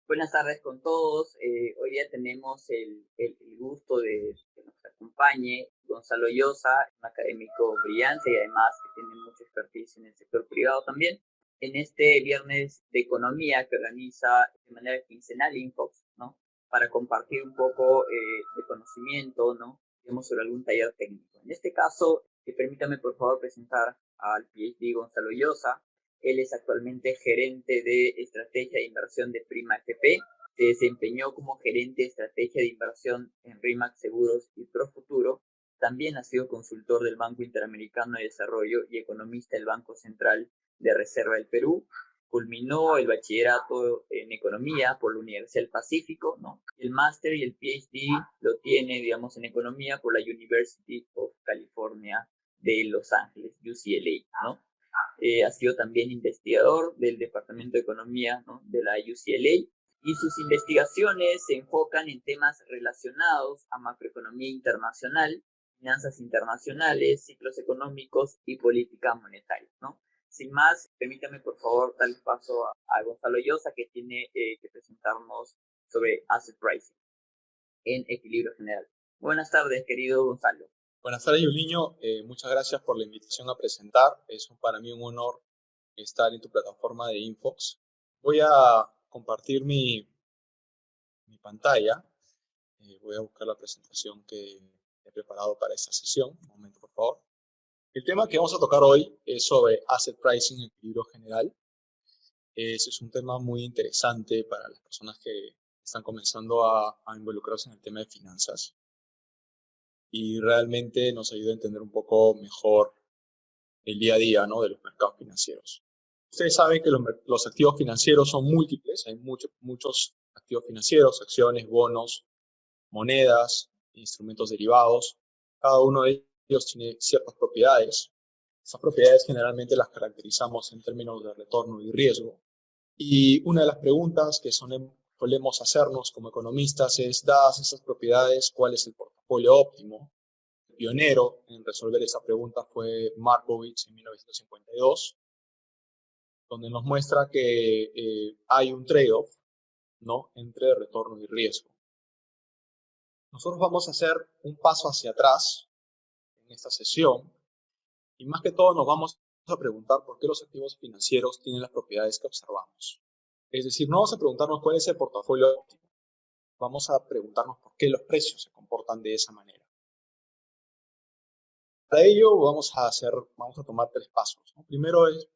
Buenas tardes con todos. Hoy día tenemos el gusto de que nos acompañe Gonzalo Llosa, un académico brillante y además que tiene mucha expertise en el sector privado también. En este viernes de economía que organiza de manera quincenal Infox, ¿no? Para compartir un poco de conocimiento, ¿no? Digamos, sobre algún taller técnico. En este caso, permítame por favor presentar al PhD Gonzalo Llosa. Él es actualmente gerente de estrategia de inversión de Prima FP. Se desempeñó como gerente de estrategia de inversión en RIMAC Seguros y Profuturo. También ha sido consultor del Banco Interamericano de Desarrollo y economista del Banco Central de Reserva del Perú. Culminó el bachillerato en economía por la Universidad del Pacífico, ¿no? El máster y el PhD lo tiene, digamos, en economía por la University of California de Los Ángeles, UCLA, ¿no? Ha sido también investigador del Departamento de Economía, ¿no? de la UCLA, y sus investigaciones se enfocan en temas relacionados a macroeconomía internacional, finanzas internacionales, ciclos económicos y política monetaria, ¿no? Sin más, permítame por favor dar el paso a Gonzalo Llosa, que tiene que presentarnos sobre asset pricing en equilibrio general. Buenas tardes, querido Gonzalo. Buenas tardes, Yuliño. Muchas gracias por la invitación a presentar. Es para mí un honor estar en tu plataforma de Infox. Voy a compartir mi pantalla. Voy a buscar la presentación que he preparado para esta sesión. Un momento, por favor. El tema que vamos a tocar hoy es sobre asset pricing en equilibrio general. Ese es un tema muy interesante para las personas que están comenzando a involucrarse en el tema de finanzas. Y realmente nos ayuda a entender un poco mejor el día a día, ¿no? de los mercados financieros. Ustedes saben que los activos financieros son múltiples, hay muchos activos financieros, acciones, bonos, monedas, instrumentos derivados. Cada uno de ellos tiene ciertas propiedades. Esas propiedades generalmente las caracterizamos en términos de retorno y riesgo. Y una de las preguntas que solemos hacernos como economistas es, dadas esas propiedades, ¿cuál es el portafolio óptimo? Pionero en resolver esa pregunta fue Markowitz en 1952, donde nos muestra que hay un trade-off, ¿no? entre retorno y riesgo. Nosotros vamos a hacer un paso hacia atrás en esta sesión y más que todo nos vamos a preguntar por qué los activos financieros tienen las propiedades que observamos. Es decir, no vamos a preguntarnos cuál es el portafolio óptimo, vamos a preguntarnos por qué los precios se comportan de esa manera. Para ello vamos a tomar tres pasos, ¿no? Primero es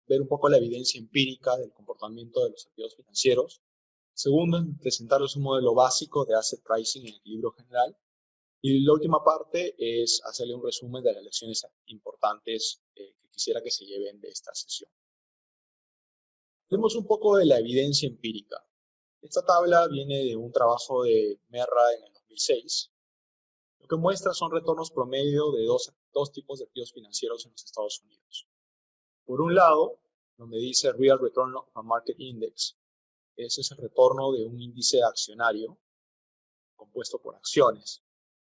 ver un poco la evidencia empírica del comportamiento de los activos financieros. Segundo, presentarles un modelo básico de asset pricing en equilibrio general. Y la última parte es hacerle un resumen de las lecciones importantes que quisiera que se lleven de esta sesión. Vemos un poco de la evidencia empírica. Esta tabla viene de un trabajo de Merra en el 2006. Lo que muestra son retornos promedio de dos tipos de activos financieros en los Estados Unidos. Por un lado, donde dice Real Return of a Market Index, ese es el retorno de un índice accionario compuesto por acciones.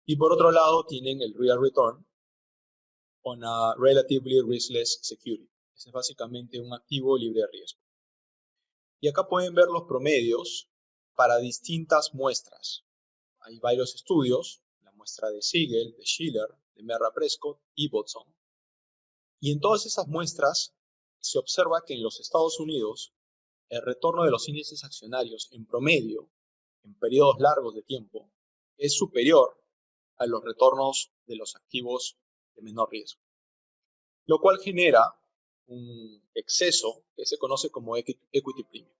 Y por otro lado, tienen el Real Return on a Relatively Riskless Security. Ese es básicamente un activo libre de riesgo. Y acá pueden ver los promedios para distintas muestras. Hay varios estudios, la muestra de Siegel, de Schiller, de Merra Prescott y Botson. Y en todas esas muestras se observa que en los Estados Unidos el retorno de los índices accionarios en promedio, en periodos largos de tiempo, es superior a los retornos de los activos de menor riesgo, lo cual genera un exceso que se conoce como equity premium,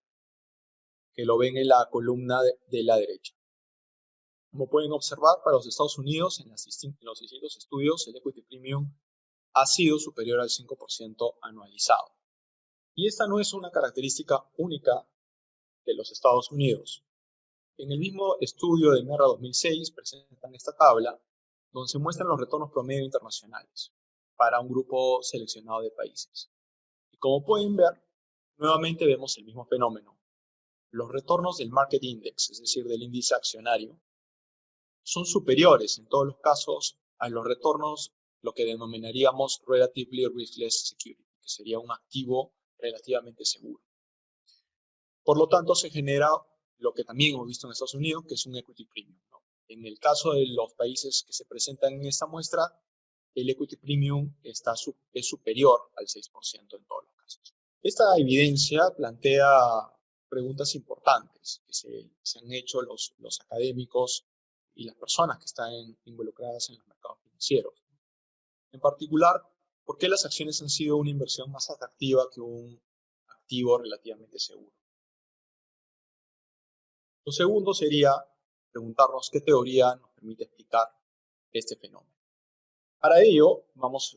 que lo ven en la columna de la derecha. Como pueden observar, para los Estados Unidos, en los distintos estudios, el equity premium ha sido superior al 5% anualizado. Y esta no es una característica única de los Estados Unidos. En el mismo estudio de Merra 2006 presentan esta tabla donde se muestran los retornos promedio internacionales para un grupo seleccionado de países. Y como pueden ver, nuevamente vemos el mismo fenómeno. Los retornos del Market Index, es decir, del índice accionario, son superiores en todos los casos a los retornos, lo que denominaríamos Relatively Riskless Security, que sería un activo relativamente seguro. Por lo tanto, se genera lo que también hemos visto en Estados Unidos, que es un equity premium, ¿no? En el caso de los países que se presentan en esta muestra, el equity premium es superior al 6% en todos los casos. Esta evidencia plantea preguntas importantes que se han hecho los académicos y las personas que están involucradas en los mercados financieros. En particular, ¿por qué las acciones han sido una inversión más atractiva que un activo relativamente seguro? Lo segundo sería preguntarnos qué teoría nos permite explicar este fenómeno. Para ello,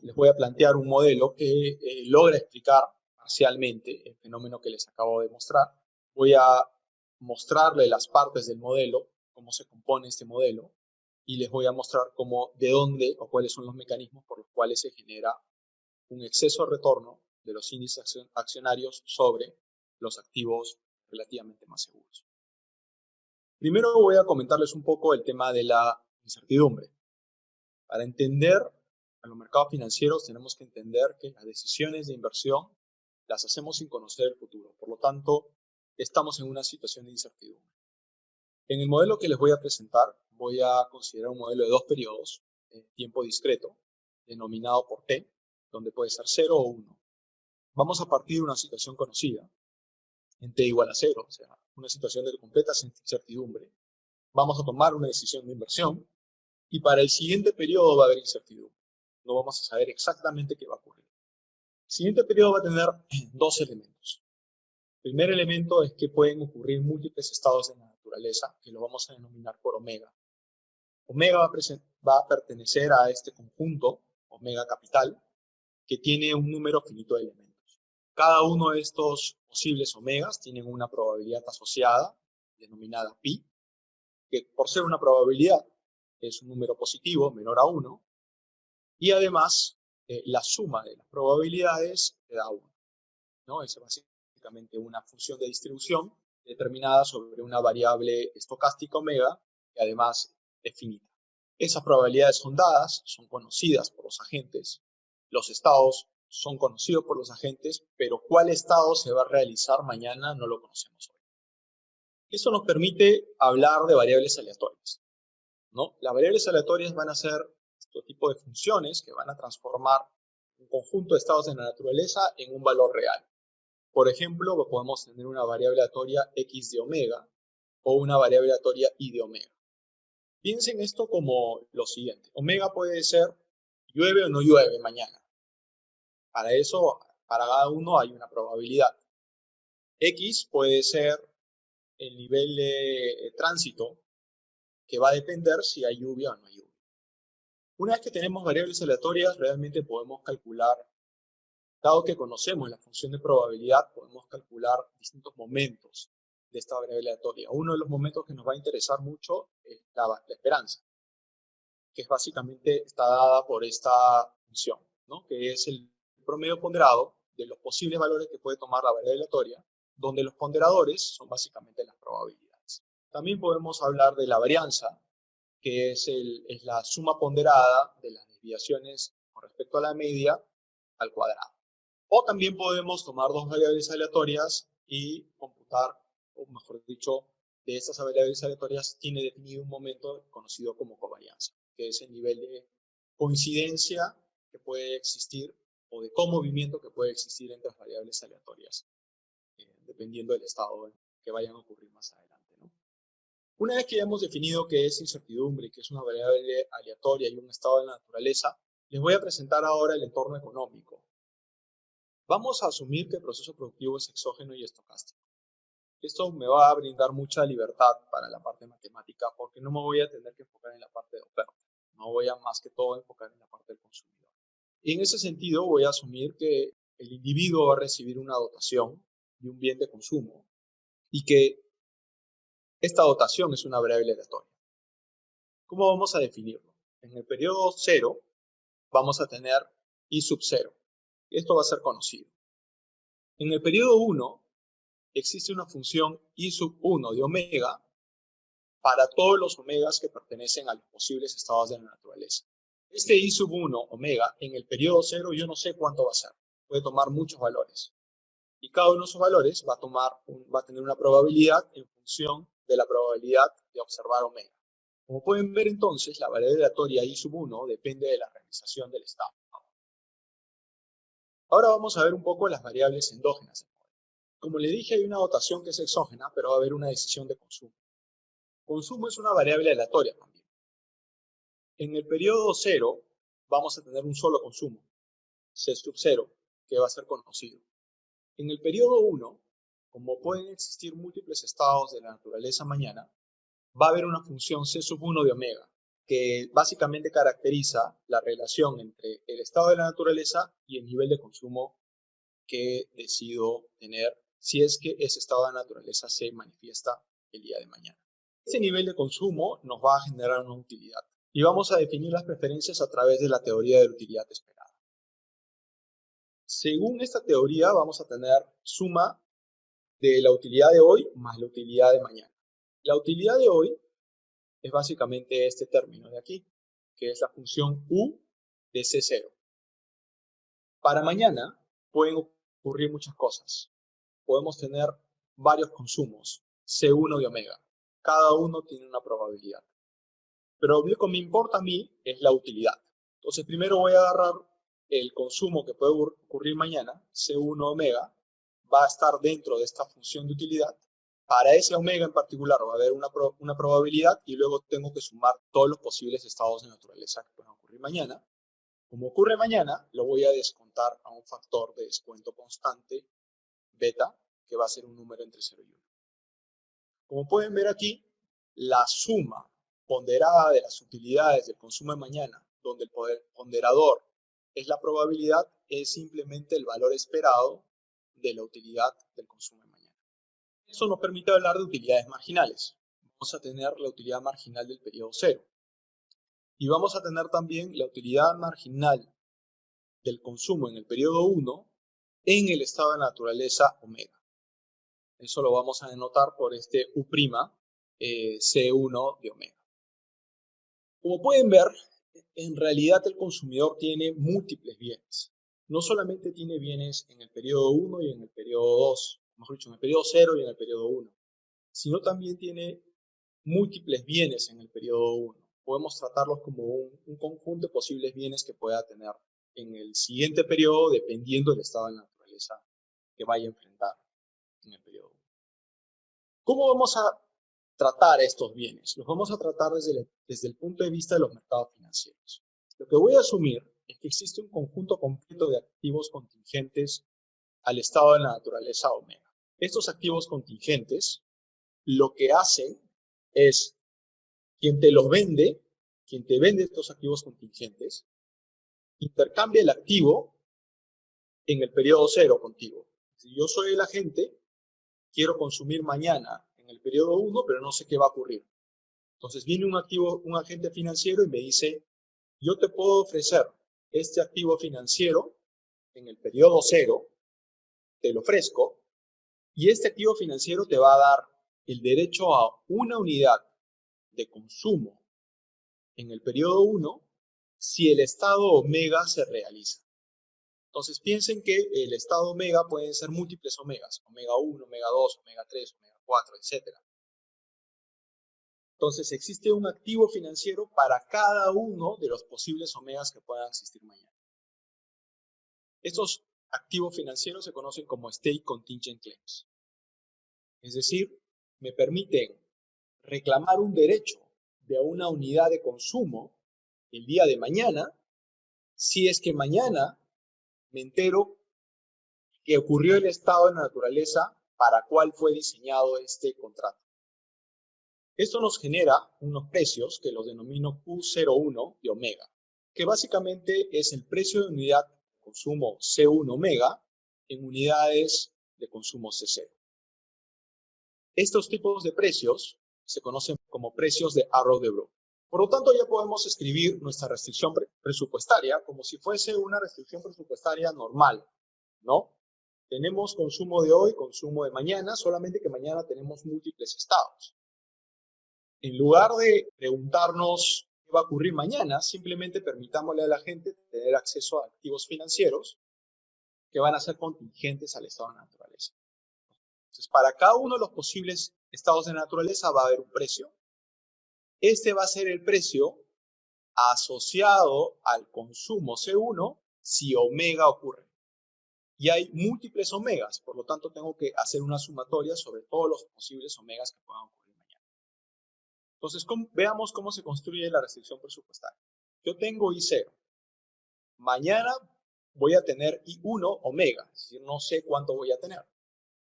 les voy a plantear un modelo que logra explicar parcialmente el fenómeno que les acabo de mostrar. Voy a mostrarle las partes del modelo, cómo se compone este modelo, y les voy a mostrar de dónde o cuáles son los mecanismos por los cuales se genera un exceso de retorno de los índices accionarios sobre los activos relativamente más seguros. Primero voy a comentarles un poco el tema de la incertidumbre. Para entender a los mercados financieros tenemos que entender que las decisiones de inversión las hacemos sin conocer el futuro. Por lo tanto, estamos en una situación de incertidumbre. En el modelo que les voy a presentar, voy a considerar un modelo de 2 periodos, tiempo discreto, denominado por T, donde puede ser 0 o 1. Vamos a partir de una situación conocida, en T igual a 0, o sea, una situación de completa incertidumbre. Vamos a tomar una decisión de inversión y para el siguiente periodo va a haber incertidumbre. No vamos a saber exactamente qué va a ocurrir. El siguiente periodo va a tener 2 elementos. El primer elemento es que pueden ocurrir múltiples estados de la naturaleza, que lo vamos a denominar por omega. Omega va a pertenecer a este conjunto, omega capital, que tiene un número finito de elementos. Cada uno de estos posibles omegas tienen una probabilidad asociada, denominada pi, que por ser una probabilidad es un número positivo, menor a 1, y además la suma de las probabilidades te da 1, ¿no? Es básicamente una función de distribución determinada sobre una variable estocástica omega, que además es finita. Esas probabilidades son dadas, son conocidas por los agentes, los estados son conocidos por los agentes, pero cuál estado se va a realizar mañana no lo conocemos hoy. Esto nos permite hablar de variables aleatorias, ¿no? Las variables aleatorias van a ser este tipo de funciones que van a transformar un conjunto de estados de la naturaleza en un valor real. Por ejemplo, podemos tener una variable aleatoria x de omega o una variable aleatoria y de omega. Piensen esto como lo siguiente. Omega puede ser llueve o no llueve mañana. Para eso, para cada uno hay una probabilidad. X puede ser el nivel de tránsito, que va a depender si hay lluvia o no hay lluvia. Una vez que tenemos variables aleatorias, realmente podemos calcular, dado que conocemos la función de probabilidad, podemos calcular distintos momentos de esta variable aleatoria. Uno de los momentos que nos va a interesar mucho es la esperanza, que básicamente está dada por esta función, ¿no? Que es el promedio ponderado de los posibles valores que puede tomar la variable aleatoria, donde los ponderadores son básicamente las probabilidades. También podemos hablar de la varianza, que es la suma ponderada de las desviaciones con respecto a la media al cuadrado. O también podemos tomar dos variables aleatorias y computar, o mejor dicho, de estas variables aleatorias tiene definido un momento conocido como covarianza, que es el nivel de coincidencia que puede existir o de comovimiento que puede existir entre las variables aleatorias, dependiendo del estado en que vayan a ocurrir más adelante, ¿no? Una vez que ya hemos definido qué es incertidumbre, que es una variable aleatoria y un estado de la naturaleza, les voy a presentar ahora el entorno económico. Vamos a asumir que el proceso productivo es exógeno y estocástico. Esto me va a brindar mucha libertad para la parte matemática porque no me voy a tener que enfocar en la parte de oferta. No voy a más que todo enfocar en la parte del consumidor. Y en ese sentido voy a asumir que el individuo va a recibir una dotación de un bien de consumo y que esta dotación es una variable aleatoria. ¿Cómo vamos a definirlo? En el periodo 0 vamos a tener I sub 0. Esto va a ser conocido. En el periodo 1 existe una función I sub 1 de omega para todos los omegas que pertenecen a los posibles estados de la naturaleza. Este I sub 1 omega en el periodo 0 yo no sé cuánto va a ser. puede tomar muchos valores. Y cada uno de esos valores va a tener una probabilidad en función de la probabilidad de observar omega. Como pueden ver entonces, la variable aleatoria I sub 1 depende de la realización del estado. Ahora vamos a ver un poco las variables endógenas. Como les dije, hay una dotación que es exógena, pero va a haber una decisión de consumo. Consumo es una variable aleatoria también. En el periodo 0 vamos a tener un solo consumo, C sub 0, que va a ser conocido. En el periodo 1, como pueden existir múltiples estados de la naturaleza mañana, va a haber una función C sub 1 de omega, que básicamente caracteriza la relación entre el estado de la naturaleza y el nivel de consumo que decido tener si es que ese estado de naturaleza se manifiesta el día de mañana. Ese nivel de consumo nos va a generar una utilidad y vamos a definir las preferencias a través de la teoría de la utilidad esperada. Según esta teoría vamos a tener suma de la utilidad de hoy más la utilidad de mañana. La utilidad de hoy es básicamente este término de aquí, que es la función U de C0. Para mañana pueden ocurrir muchas cosas. Podemos tener varios consumos, C1 de omega. Cada uno tiene una probabilidad. Pero lo que me importa a mí es la utilidad. Entonces primero voy a agarrar el consumo que puede ocurrir mañana, C1 omega, va a estar dentro de esta función de utilidad. Para ese omega en particular va a haber una probabilidad y luego tengo que sumar todos los posibles estados de naturaleza que puedan ocurrir mañana. Como ocurre mañana, lo voy a descontar a un factor de descuento constante, beta, que va a ser un número entre 0 y 1. Como pueden ver aquí, la suma ponderada de las utilidades del consumo de mañana, donde el ponderador es la probabilidad, es simplemente el valor esperado de la utilidad del consumo de mañana. Eso nos permite hablar de utilidades marginales. Vamos a tener la utilidad marginal del periodo 0. Y vamos a tener también la utilidad marginal del consumo en el periodo 1 en el estado de naturaleza omega. Eso lo vamos a denotar por este U', C1 de omega. Como pueden ver, en realidad el consumidor tiene múltiples bienes. No solamente tiene bienes en el periodo 1 y en el periodo 2, mejor dicho, en el periodo 0 y en el periodo 1, sino también tiene múltiples bienes en el periodo 1. Podemos tratarlos como un conjunto de posibles bienes que pueda tener en el siguiente periodo, dependiendo del estado de la naturaleza que vaya a enfrentar en el periodo 1. ¿Cómo vamos a tratar estos bienes? Los vamos a tratar desde el punto de vista de los mercados financieros. Lo que voy a asumir es que existe un conjunto completo de activos contingentes al estado de la naturaleza omega. Estos activos contingentes lo que hacen es quien te vende estos activos contingentes, intercambia el activo en el periodo 0 contigo. Si yo soy el agente, quiero consumir mañana en el periodo 1, pero no sé qué va a ocurrir. Entonces viene un agente financiero y me dice, yo te puedo ofrecer este activo financiero en el periodo 0, te lo ofrezco, y este activo financiero te va a dar el derecho a una unidad de consumo en el periodo 1 si el estado omega se realiza. Entonces piensen que el estado omega pueden ser múltiples omegas, omega 1, omega 2, omega 3, omega 4, etc. Entonces existe un activo financiero para cada uno de los posibles omegas que puedan existir mañana. Estos activos financieros se conocen como State Contingent Claims. Es decir, me permiten reclamar un derecho de una unidad de consumo el día de mañana, si es que mañana me entero que ocurrió el estado de la naturaleza para cual fue diseñado este contrato. Esto nos genera unos precios que los denomino Q01 de omega, que básicamente es el precio de unidad de consumo C1 omega en unidades de consumo C0. Estos tipos de precios se conocen como precios de Arrow-Debreu. Por lo tanto, ya podemos escribir nuestra restricción presupuestaria como si fuese una restricción presupuestaria normal, ¿no? Tenemos consumo de hoy, consumo de mañana, solamente que mañana tenemos múltiples estados. En lugar de preguntarnos qué va a ocurrir mañana, simplemente permitámosle a la gente tener acceso a activos financieros que van a ser contingentes al estado de la naturaleza. Entonces, para cada uno de los posibles estados de naturaleza va a haber un precio. Este va a ser el precio asociado al consumo C1 si omega ocurre. Y hay múltiples omegas, por lo tanto tengo que hacer una sumatoria sobre todos los posibles omegas que puedan ocurrir mañana. Entonces, veamos cómo se construye la restricción presupuestaria. Yo tengo I0. Mañana voy a tener I1 omega, es decir, no sé cuánto voy a tener.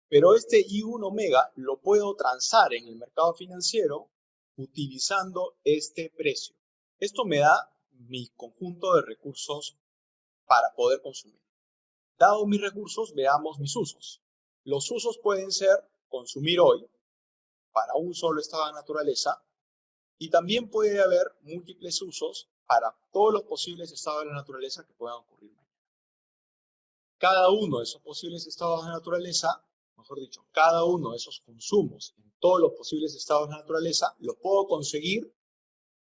Pero este I1 omega lo puedo transar en el mercado financiero utilizando este precio. Esto me da mi conjunto de recursos para poder consumir. Dado mis recursos, veamos mis usos. Los usos pueden ser consumir hoy para un solo estado de naturaleza y también puede haber múltiples usos para todos los posibles estados de la naturaleza que puedan ocurrir mañana. Cada uno de esos posibles estados de naturaleza, mejor dicho, cada uno de esos consumos en todos los posibles estados de naturaleza, los puedo conseguir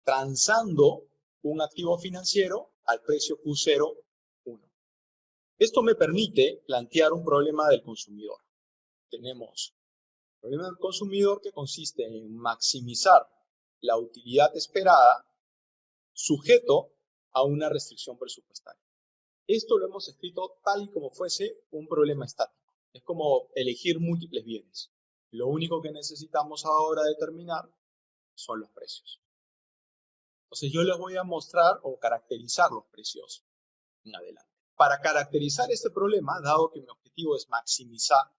transando un activo financiero al precio Q01. Esto me permite plantear un problema del consumidor. Tenemos el problema del consumidor que consiste en maximizar la utilidad esperada sujeto a una restricción presupuestaria. Esto lo hemos escrito tal y como fuese un problema estático. Es como elegir múltiples bienes. Lo único que necesitamos ahora determinar son los precios. Entonces yo les voy a mostrar o caracterizar los precios en adelante. Para caracterizar este problema, dado que mi objetivo es maximizar,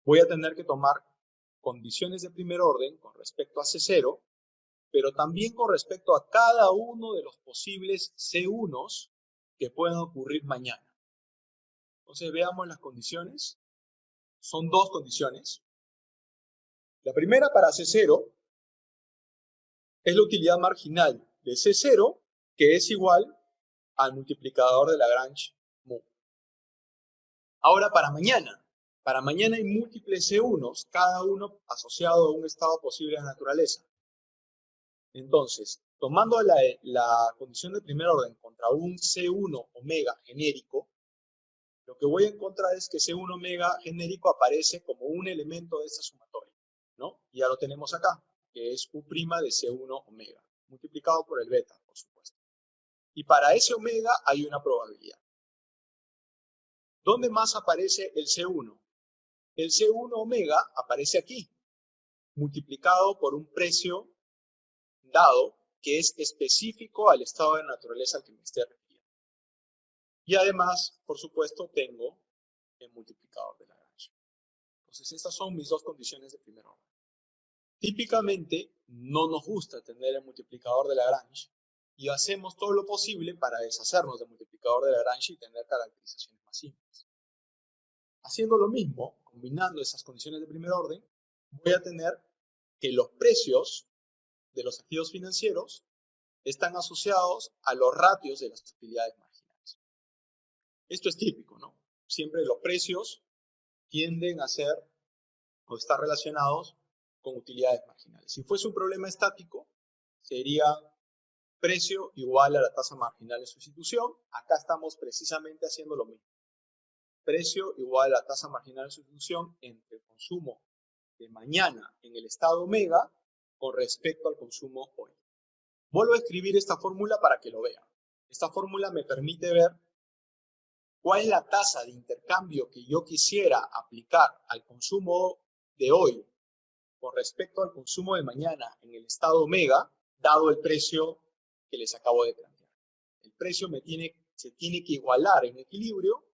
voy a tener que tomar condiciones de primer orden con respecto a C0, pero también con respecto a cada uno de los posibles C1s que puedan ocurrir mañana. Entonces veamos las condiciones. Son dos condiciones. La primera para C0 es la utilidad marginal de C0, que es igual al multiplicador de Lagrange mu. Ahora para mañana hay múltiples C1s, cada uno asociado a un estado posible de la naturaleza. Entonces, tomando la condición de primer orden contra un C1 omega genérico, lo que voy a encontrar es que C1 omega genérico aparece como un elemento de esta sumatoria, ¿no? Y ya lo tenemos acá, que es U' de C1 omega, multiplicado por el beta, por supuesto. Y para ese omega hay una probabilidad. ¿Dónde más aparece el C1? El C1 omega aparece aquí, multiplicado por un precio dado que es específico al estado de naturaleza al que me esté refiriendo. Y además, por supuesto, tengo el multiplicador de Lagrange. Entonces, estas son mis dos condiciones de primer orden. Típicamente, no nos gusta tener el multiplicador de Lagrange y hacemos todo lo posible para deshacernos del multiplicador de Lagrange y tener caracterizaciones más simples. Haciendo lo mismo, combinando esas condiciones de primer orden, voy a tener que los precios de los activos financieros están asociados a los ratios de las utilidades marginales. Esto es típico, ¿no? Siempre los precios tienden a ser o estar relacionados con utilidades marginales. Si fuese un problema estático, sería precio igual a la tasa marginal de sustitución. Acá estamos precisamente haciendo lo mismo. Precio igual a la tasa marginal de sustitución entre el consumo de mañana en el estado omega con respecto al consumo hoy. Vuelvo a escribir esta fórmula para que lo vean. Esta fórmula me permite ver cuál es la tasa de intercambio que yo quisiera aplicar al consumo de hoy con respecto al consumo de mañana en el estado omega, dado el precio que les acabo de plantear. El precio se tiene que igualar en equilibrio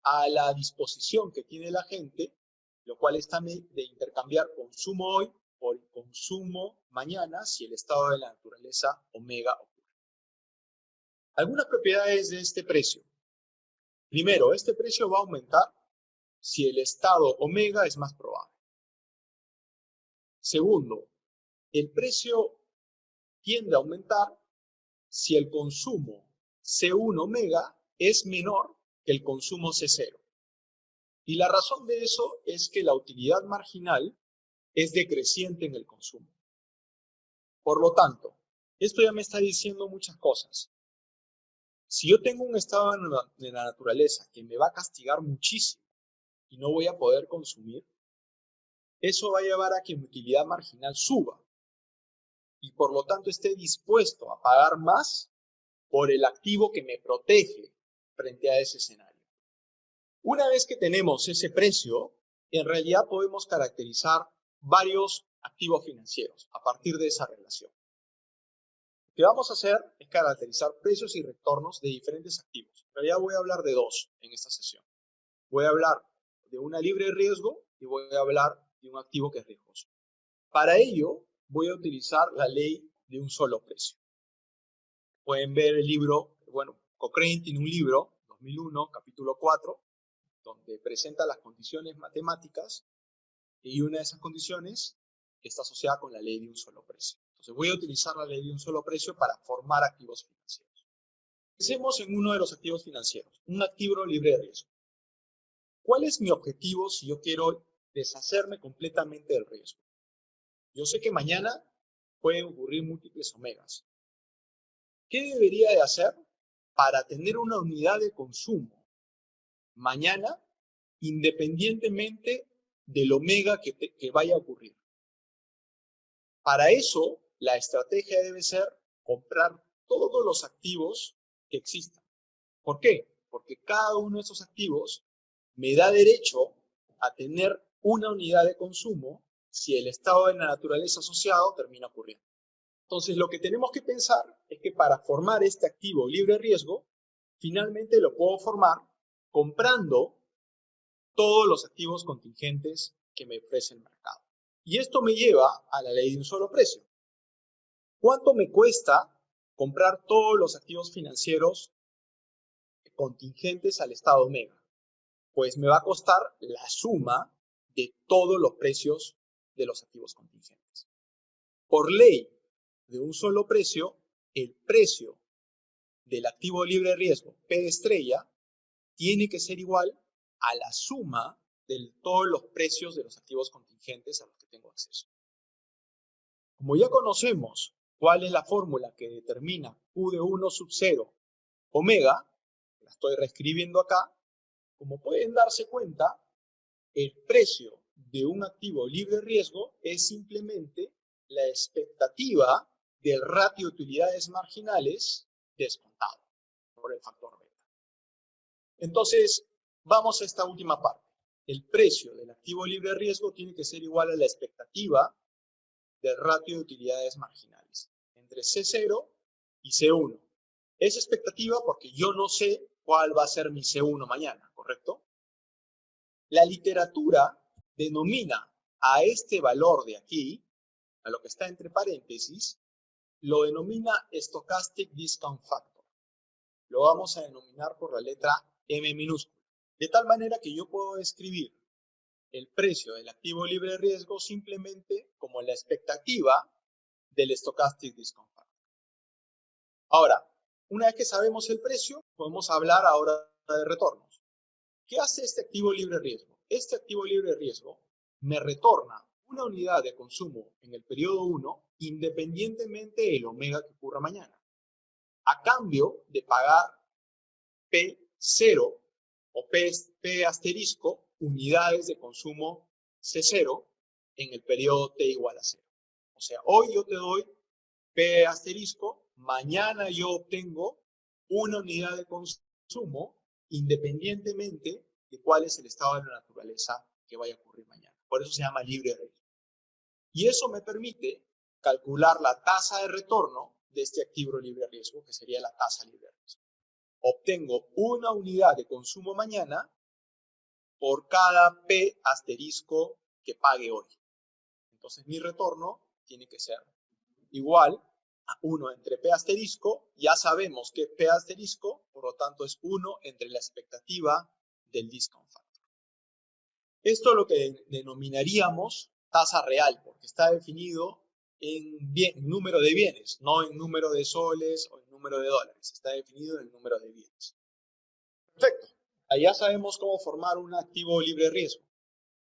a la disposición que tiene la gente, lo cual está de intercambiar consumo hoy por consumo mañana si el estado de la naturaleza omega ocurre. Algunas propiedades de este precio. Primero, este precio va a aumentar si el estado omega es más probable. Segundo, el precio tiende a aumentar si el consumo C1 omega es menor que el consumo C0. Y la razón de eso es que la utilidad marginal es decreciente en el consumo. Por lo tanto, esto ya me está diciendo muchas cosas. Si yo tengo un estado de la naturaleza que me va a castigar muchísimo y no voy a poder consumir, eso va a llevar a que mi utilidad marginal suba y por lo tanto esté dispuesto a pagar más por el activo que me protege frente a ese escenario. Una vez que tenemos ese precio, en realidad podemos caracterizar varios activos financieros a partir de esa relación. Lo que vamos a hacer es caracterizar precios y retornos de diferentes activos. En realidad voy a hablar de dos en esta sesión. Voy a hablar de una libre riesgo y voy a hablar de un activo que es riesgoso. Para ello, voy a utilizar la ley de un solo precio. Pueden ver el libro, bueno, Cochrane tiene un libro, 2001, capítulo 4, donde presenta las condiciones matemáticas y una de esas condiciones está asociada con la ley de un solo precio. Entonces voy a utilizar la ley de un solo precio para formar activos financieros. Pensemos en uno de los activos financieros, un activo libre de riesgo. ¿Cuál es mi objetivo si yo quiero deshacerme completamente del riesgo? Yo sé que mañana pueden ocurrir múltiples omegas. ¿Qué debería de hacer para tener una unidad de consumo mañana independientemente del omega que vaya a ocurrir? Para eso, la estrategia debe ser comprar todos los activos que existan. ¿Por qué? Porque cada uno de esos activos me da derecho a tener una unidad de consumo si el estado de la naturaleza asociado termina ocurriendo. Entonces, lo que tenemos que pensar es que para formar este activo libre riesgo, finalmente lo puedo formar comprando todos los activos contingentes que me ofrece el mercado. Y esto me lleva a la ley de un solo precio. ¿Cuánto me cuesta comprar todos los activos financieros contingentes al estado omega? Pues me va a costar la suma de todos los precios de los activos contingentes. Por ley de un solo precio, el precio del activo libre de riesgo P estrella tiene que ser igual a la suma de todos los precios de los activos contingentes a los que tengo acceso. Como ya conocemos cuál es la fórmula que determina Q de 1 sub 0 omega, la estoy reescribiendo acá, como pueden darse cuenta, el precio de un activo libre de riesgo es simplemente la expectativa del ratio de utilidades marginales descontado por el factor beta. Entonces, vamos a esta última parte. El precio del activo libre de riesgo tiene que ser igual a la expectativa del ratio de utilidades marginales entre C0 y C1. Es expectativa porque yo no sé cuál va a ser mi C1 mañana, ¿correcto? La literatura denomina a este valor de aquí, a lo que está entre paréntesis, lo denomina Stochastic Discount Factor. Lo vamos a denominar por la letra M minúscula. De tal manera que yo puedo escribir el precio del activo libre de riesgo simplemente como la expectativa del Stochastic Discount Factor. Ahora, una vez que sabemos el precio, podemos hablar ahora de retornos. ¿Qué hace este activo libre de riesgo? Este activo libre de riesgo me retorna una unidad de consumo en el periodo 1 independientemente del omega que ocurra mañana, a cambio de pagar P0 o P asterisco unidades de consumo C0 en el periodo T igual a 0. O sea, hoy yo te doy P asterisco, mañana yo obtengo una unidad de consumo independientemente de cuál es el estado de la naturaleza que vaya a ocurrir mañana. Por eso se llama libre de riesgo. Y eso me permite calcular la tasa de retorno de este activo libre de riesgo, que sería la tasa libre de riesgo. Obtengo una unidad de consumo mañana por cada P asterisco que pague hoy. Entonces mi retorno tiene que ser igual a 1 entre P asterisco. Ya sabemos que P asterisco, por lo tanto, es 1 entre la expectativa del discount factor. Esto es lo que denominaríamos tasa real, porque está definido en número de bienes, no en número de soles o en número de dólares. Está definido en número de bienes. Perfecto. Allá sabemos cómo formar un activo libre de riesgo.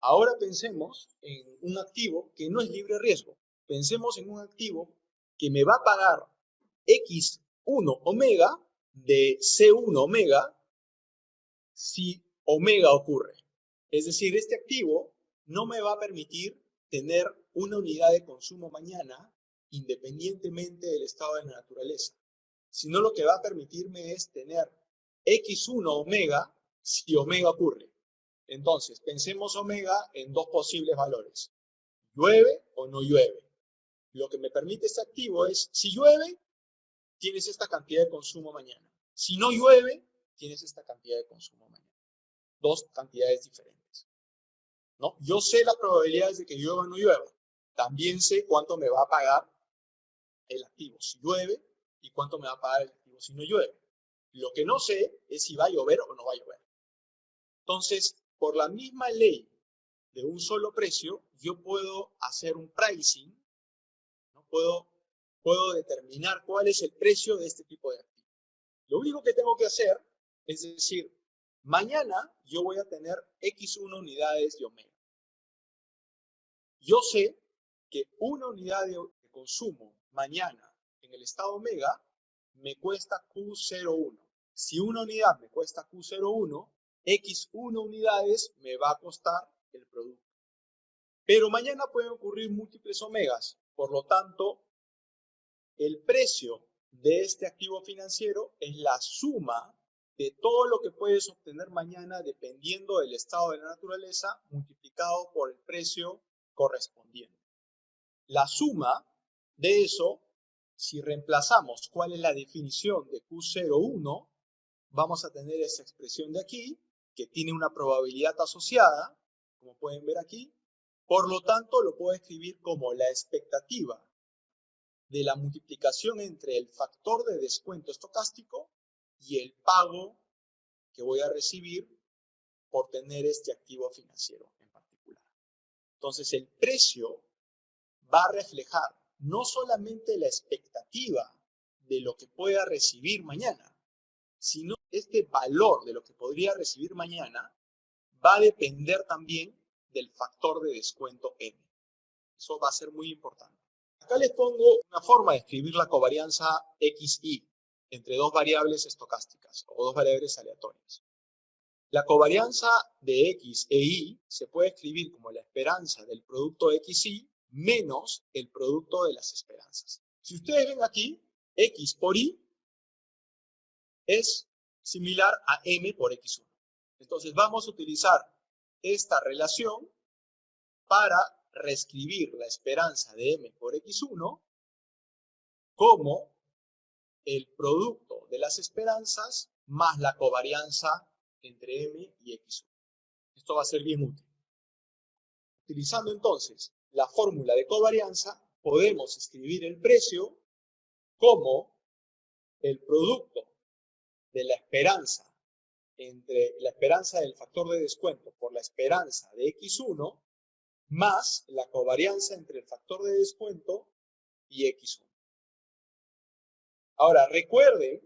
Ahora pensemos en un activo que no es libre de riesgo. Pensemos en un activo que me va a pagar X1 omega de C1 omega si omega ocurre. Es decir, este activo no me va a permitir tener una unidad de consumo mañana independientemente del estado de la naturaleza, sino lo que va a permitirme es tener X1 omega si omega ocurre. Entonces, pensemos omega en dos posibles valores. ¿Llueve o no llueve? Lo que me permite este activo es, si llueve, tienes esta cantidad de consumo mañana. Si no llueve, tienes esta cantidad de consumo mañana. Dos cantidades diferentes, ¿no? Yo sé las probabilidades de que llueva o no llueva. También sé cuánto me va a pagar el activo si llueve y cuánto me va a pagar el activo si no llueve. Lo que no sé es si va a llover o no va a llover. Entonces, por la misma ley de un solo precio, yo puedo hacer un pricing, ¿no? Puedo determinar cuál es el precio de este tipo de activo. Lo único que tengo que hacer es decir, mañana yo voy a tener X1 unidades de omega. Yo sé que una unidad de consumo mañana en el estado omega me cuesta Q01. Si una unidad me cuesta Q01, X1 unidades me va a costar el producto. Pero mañana pueden ocurrir múltiples omegas. Por lo tanto, el precio de este activo financiero es la suma de todo lo que puedes obtener mañana dependiendo del estado de la naturaleza multiplicado por el precio correspondiente. La suma de eso, si reemplazamos cuál es la definición de Q01, vamos a tener esa expresión de aquí, que tiene una probabilidad asociada, como pueden ver aquí. Por lo tanto, lo puedo escribir como la expectativa de la multiplicación entre el factor de descuento estocástico y el pago que voy a recibir por tener este activo financiero en particular. Entonces, el precio va a reflejar no solamente la expectativa de lo que pueda recibir mañana, sino este valor de lo que podría recibir mañana va a depender también del factor de descuento M. Eso va a ser muy importante. Acá les pongo una forma de escribir la covarianza XY entre dos variables estocásticas o dos variables aleatorias. La covarianza de X e Y se puede escribir como la esperanza del producto XY menos el producto de las esperanzas. Si ustedes ven aquí, X por Y es similar a M por X1. Entonces vamos a utilizar esta relación para reescribir la esperanza de M por X1 como el producto de las esperanzas más la covarianza entre M y X1. Esto va a ser bien útil. Utilizando entonces la fórmula de covarianza, podemos escribir el precio como el producto de la esperanza entre la esperanza del factor de descuento por la esperanza de X1 más la covarianza entre el factor de descuento y X1. Ahora, recuerden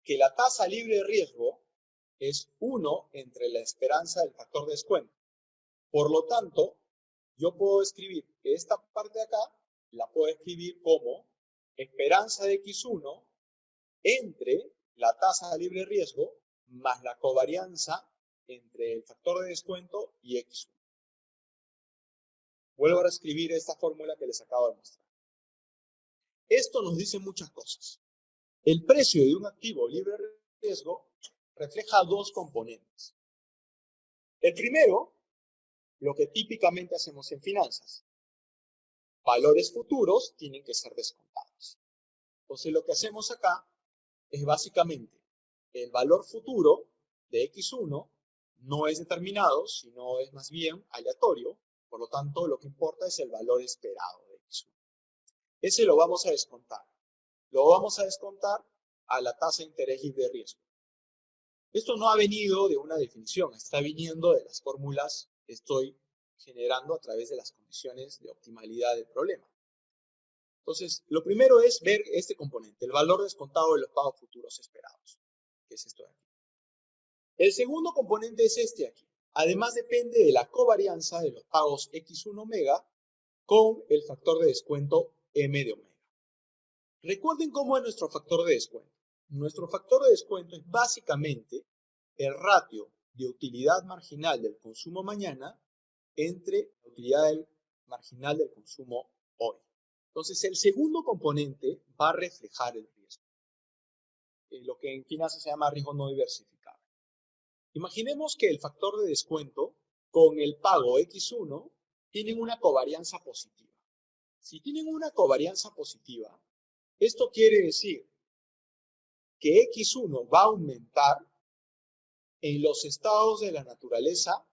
que la tasa libre de riesgo es 1 entre la esperanza del factor de descuento. Por lo tanto, yo puedo escribir que esta parte de acá la puedo escribir como esperanza de X1 entre la tasa libre de riesgo más la covarianza entre el factor de descuento y X1. Vuelvo a reescribir esta fórmula que les acabo de mostrar. Esto nos dice muchas cosas. El precio de un activo libre de riesgo refleja dos componentes. El primero, lo que típicamente hacemos en finanzas. Valores futuros tienen que ser descontados. Entonces lo que hacemos acá es básicamente el valor futuro de X1 no es determinado, sino es más bien aleatorio. Por lo tanto, lo que importa es el valor esperado de X1. Ese lo vamos a descontar. Lo vamos a descontar a la tasa de interés libre de riesgo. Esto no ha venido de una definición, está viniendo de las fórmulas que estoy generando a través de las condiciones de optimalidad del problema. Entonces, lo primero es ver este componente, el valor descontado de los pagos futuros esperados, que es esto de aquí. El segundo componente es este de aquí. Además, depende de la covarianza de los pagos X1 omega con el factor de descuento M de omega. Recuerden cómo es nuestro factor de descuento. Nuestro factor de descuento es básicamente el ratio de utilidad marginal del consumo mañana entre la utilidad marginal del consumo hoy. Entonces, el segundo componente va a reflejar el riesgo, lo que en finanzas se llama riesgo no diversificado. Imaginemos que el factor de descuento con el pago X1 tienen una covarianza positiva. Si tienen una covarianza positiva, esto quiere decir que X1 va a aumentar en los estados de la naturaleza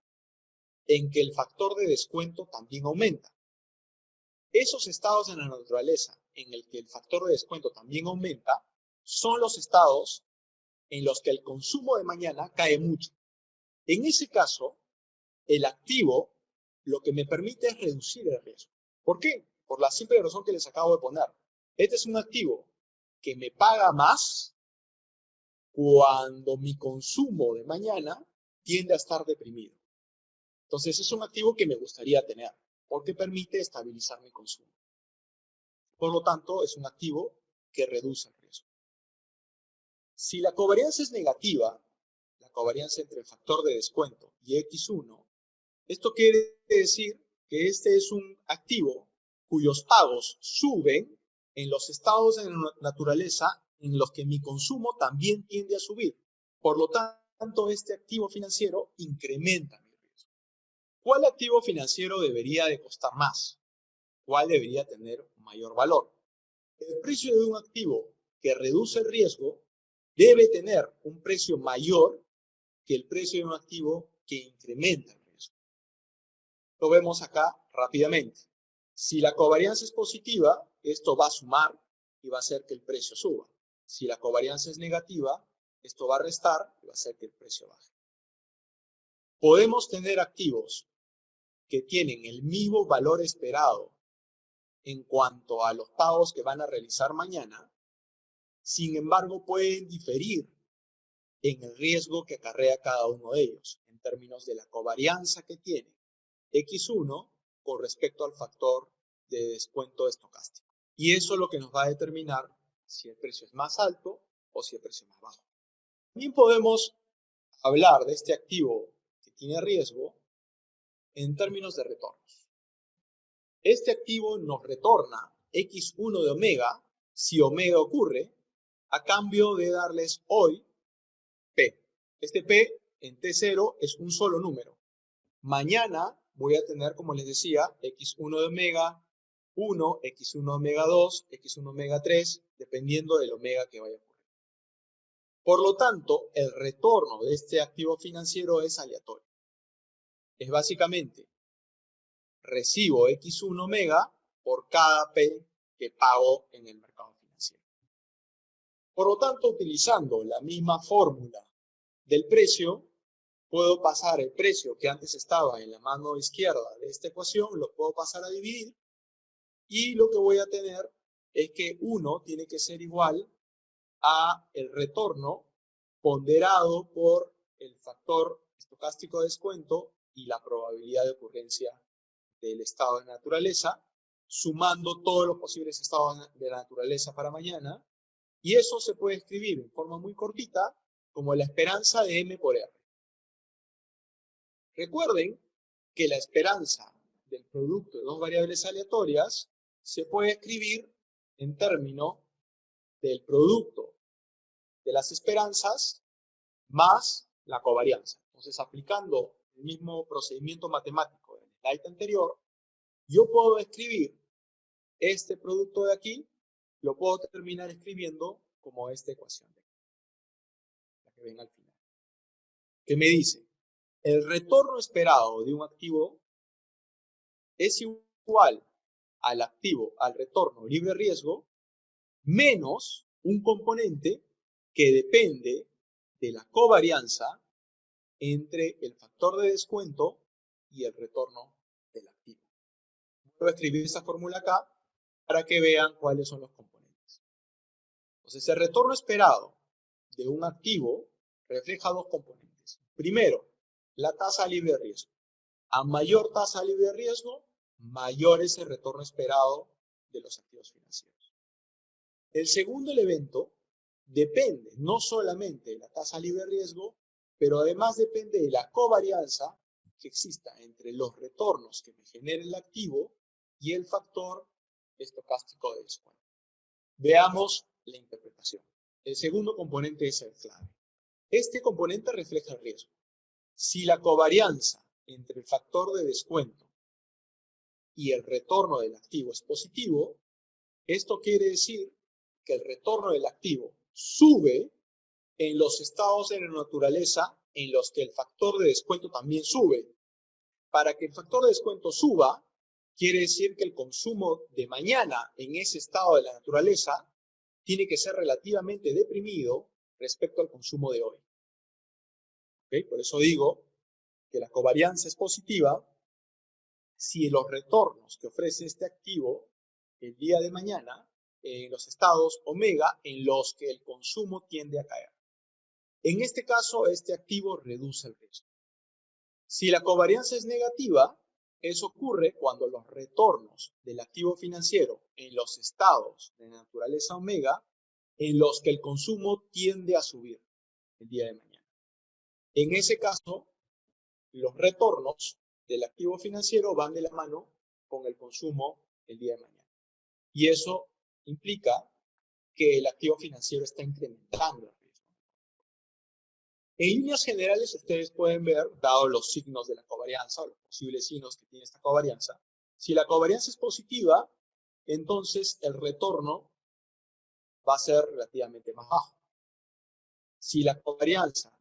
en que el factor de descuento también aumenta. Esos estados de la naturaleza en el que el factor de descuento también aumenta son los estados en los que el consumo de mañana cae mucho. En ese caso, el activo lo que me permite es reducir el riesgo. ¿Por qué? Por la simple razón que les acabo de poner. Este es un activo que me paga más cuando mi consumo de mañana tiende a estar deprimido. Entonces es un activo que me gustaría tener porque permite estabilizar mi consumo. Por lo tanto, es un activo que reduce el riesgo. Si la covarianza es negativa, la covarianza entre el factor de descuento y X1, esto quiere decir que este es un activo cuyos pagos suben en los estados de la naturaleza en los que mi consumo también tiende a subir. Por lo tanto, este activo financiero incrementa mi riesgo. ¿Cuál activo financiero debería de costar más? ¿Cuál debería tener mayor valor? El precio de un activo que reduce el riesgo debe tener un precio mayor que el precio de un activo que incrementa el riesgo. Lo vemos acá rápidamente. Si la covarianza es positiva, esto va a sumar y va a hacer que el precio suba. Si la covarianza es negativa, esto va a restar y va a hacer que el precio baje. Podemos tener activos que tienen el mismo valor esperado en cuanto a los pagos que van a realizar mañana, sin embargo pueden diferir en el riesgo que acarrea cada uno de ellos, en términos de la covarianza que tiene X1 con respecto al factor de descuento estocástico. Y eso es lo que nos va a determinar si el precio es más alto o si el precio es más bajo. También podemos hablar de este activo que tiene riesgo en términos de retornos. Este activo nos retorna X1 de omega si omega ocurre a cambio de darles hoy P. Este P en T0 es un solo número. Mañana voy a tener, como les decía, X1 de omega 1, X1 de omega 2, X1 de omega 3, dependiendo del omega que vaya a ocurrir. Por lo tanto, el retorno de este activo financiero es aleatorio. Es básicamente, recibo X1 omega por cada P que pago en el mercado financiero. Por lo tanto, utilizando la misma fórmula del precio, puedo pasar el precio que antes estaba en la mano izquierda de esta ecuación, lo puedo pasar a dividir y lo que voy a tener es que 1 tiene que ser igual a el retorno ponderado por el factor estocástico de descuento y la probabilidad de ocurrencia del estado de naturaleza, sumando todos los posibles estados de la naturaleza para mañana, y eso se puede escribir en forma muy cortita como la esperanza de M por R. Recuerden que la esperanza del producto de dos variables aleatorias se puede escribir en términos del producto de las esperanzas más la covarianza. Entonces, aplicando el mismo procedimiento matemático del slide anterior, yo puedo escribir este producto de aquí, lo puedo terminar escribiendo como esta ecuación de aquí, la que ven al final, que me dice, el retorno esperado de un activo es igual al activo, al retorno libre riesgo, menos un componente que depende de la covarianza entre el factor de descuento y el retorno del activo. Voy a escribir esta fórmula acá para que vean cuáles son los componentes. Entonces, el retorno esperado de un activo refleja dos componentes. Primero, la tasa libre de riesgo. A mayor tasa libre de riesgo, mayor es el retorno esperado de los activos financieros. El segundo elemento depende no solamente de la tasa libre de riesgo, pero además depende de la covarianza que exista entre los retornos que me genera el activo y el factor estocástico de descuento. Veamos la interpretación. El segundo componente es el clave. Este componente refleja el riesgo. Si la covarianza entre el factor de descuento y el retorno del activo es positivo, esto quiere decir que el retorno del activo sube en los estados de la naturaleza en los que el factor de descuento también sube. Para que el factor de descuento suba, quiere decir que el consumo de mañana en ese estado de la naturaleza tiene que ser relativamente deprimido respecto al consumo de hoy. ¿Okay? Por eso digo que la covarianza es positiva si los retornos que ofrece este activo el día de mañana en los estados omega en los que el consumo tiende a caer. En este caso, este activo reduce el riesgo. Si la covarianza es negativa, eso ocurre cuando los retornos del activo financiero en los estados de naturaleza omega en los que el consumo tiende a subir el día de mañana. En ese caso, los retornos del activo financiero van de la mano con el consumo el día de mañana. Y eso implica que el activo financiero está incrementando el riesgo. En líneas generales, ustedes pueden ver, dado los signos de la covarianza o los posibles signos que tiene esta covarianza, si la covarianza es positiva, entonces el retorno va a ser relativamente más bajo. Si la covarianza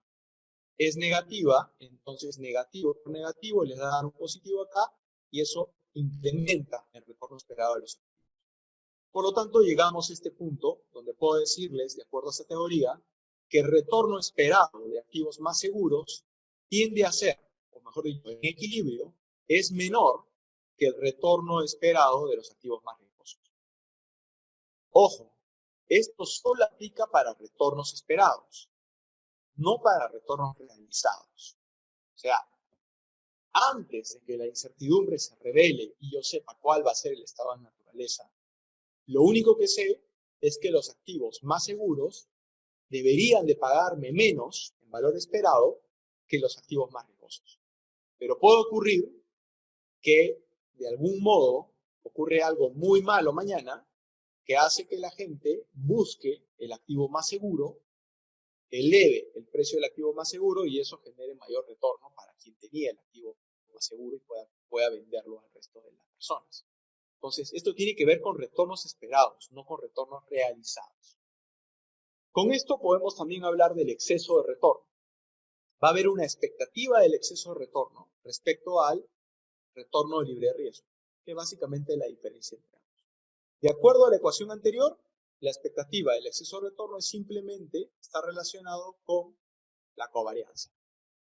es negativa, entonces negativo por negativo les da a dar un positivo acá y eso incrementa el retorno esperado de los activos. Por lo tanto, llegamos a este punto donde puedo decirles, de acuerdo a esta teoría, que el retorno esperado de activos más seguros tiende a ser, o mejor dicho, en equilibrio, es menor que el retorno esperado de los activos más riesgosos. Ojo, esto solo aplica para retornos esperados, no para retornos realizados. O sea, antes de que la incertidumbre se revele y yo sepa cuál va a ser el estado de naturaleza, lo único que sé es que los activos más seguros deberían de pagarme menos en valor esperado que los activos más riesgosos. Pero puede ocurrir que de algún modo ocurre algo muy malo mañana que hace que la gente busque el activo más seguro, eleve el precio del activo más seguro y eso genere mayor retorno para quien tenía el activo más seguro y pueda venderlo al resto de las personas. Entonces, esto tiene que ver con retornos esperados, no con retornos realizados. Con esto podemos también hablar del exceso de retorno. Va a haber una expectativa del exceso de retorno respecto al retorno libre de riesgo, que básicamente es la diferencia entre ambos. De acuerdo a la ecuación anterior, la expectativa del exceso de retorno simplemente está relacionado con la covarianza.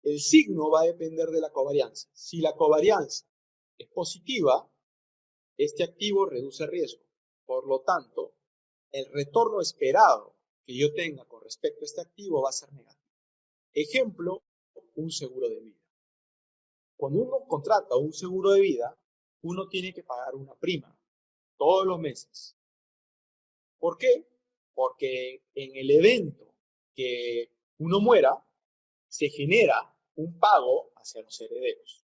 El signo va a depender de la covarianza. Si la covarianza es positiva, este activo reduce riesgo. Por lo tanto, el retorno esperado que yo tenga con respecto a este activo va a ser negativo. Ejemplo, un seguro de vida. Cuando uno contrata un seguro de vida, uno tiene que pagar una prima todos los meses. ¿Por qué? Porque en el evento que uno muera, se genera un pago hacia los herederos,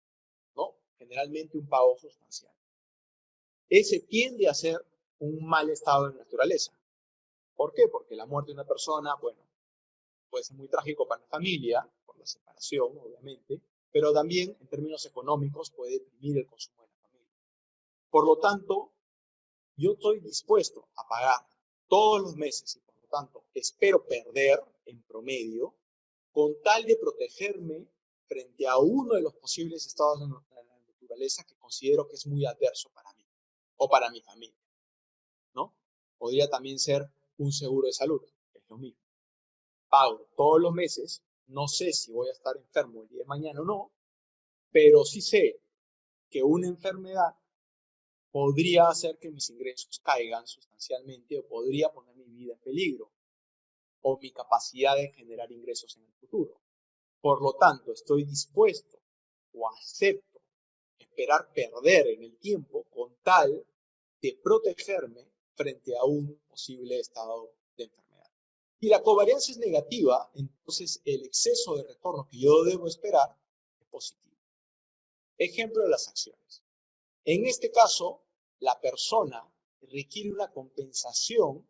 ¿no? Generalmente un pago sustancial. Ese tiende a ser un mal estado de naturaleza. ¿Por qué? Porque la muerte de una persona, bueno, puede ser muy trágico para la familia, por la separación, obviamente, pero también en términos económicos puede deprimir el consumo de la familia. Por lo tanto, yo estoy dispuesto a pagar todos los meses y por lo tanto espero perder en promedio con tal de protegerme frente a uno de los posibles estados de la naturaleza que considero que es muy adverso para mí o para mi familia, ¿no? Podría también ser un seguro de salud, que es lo mismo. Pago todos los meses, no sé si voy a estar enfermo el día de mañana o no, pero sí sé que una enfermedad podría hacer que mis ingresos caigan sustancialmente o podría poner mi vida en peligro o mi capacidad de generar ingresos en el futuro. Por lo tanto, estoy dispuesto o acepto esperar perder en el tiempo con tal de protegerme frente a un posible estado de enfermedad. Si la covarianza es negativa, entonces el exceso de retorno que yo debo esperar es positivo. Ejemplo de las acciones. En este caso, la persona requiere una compensación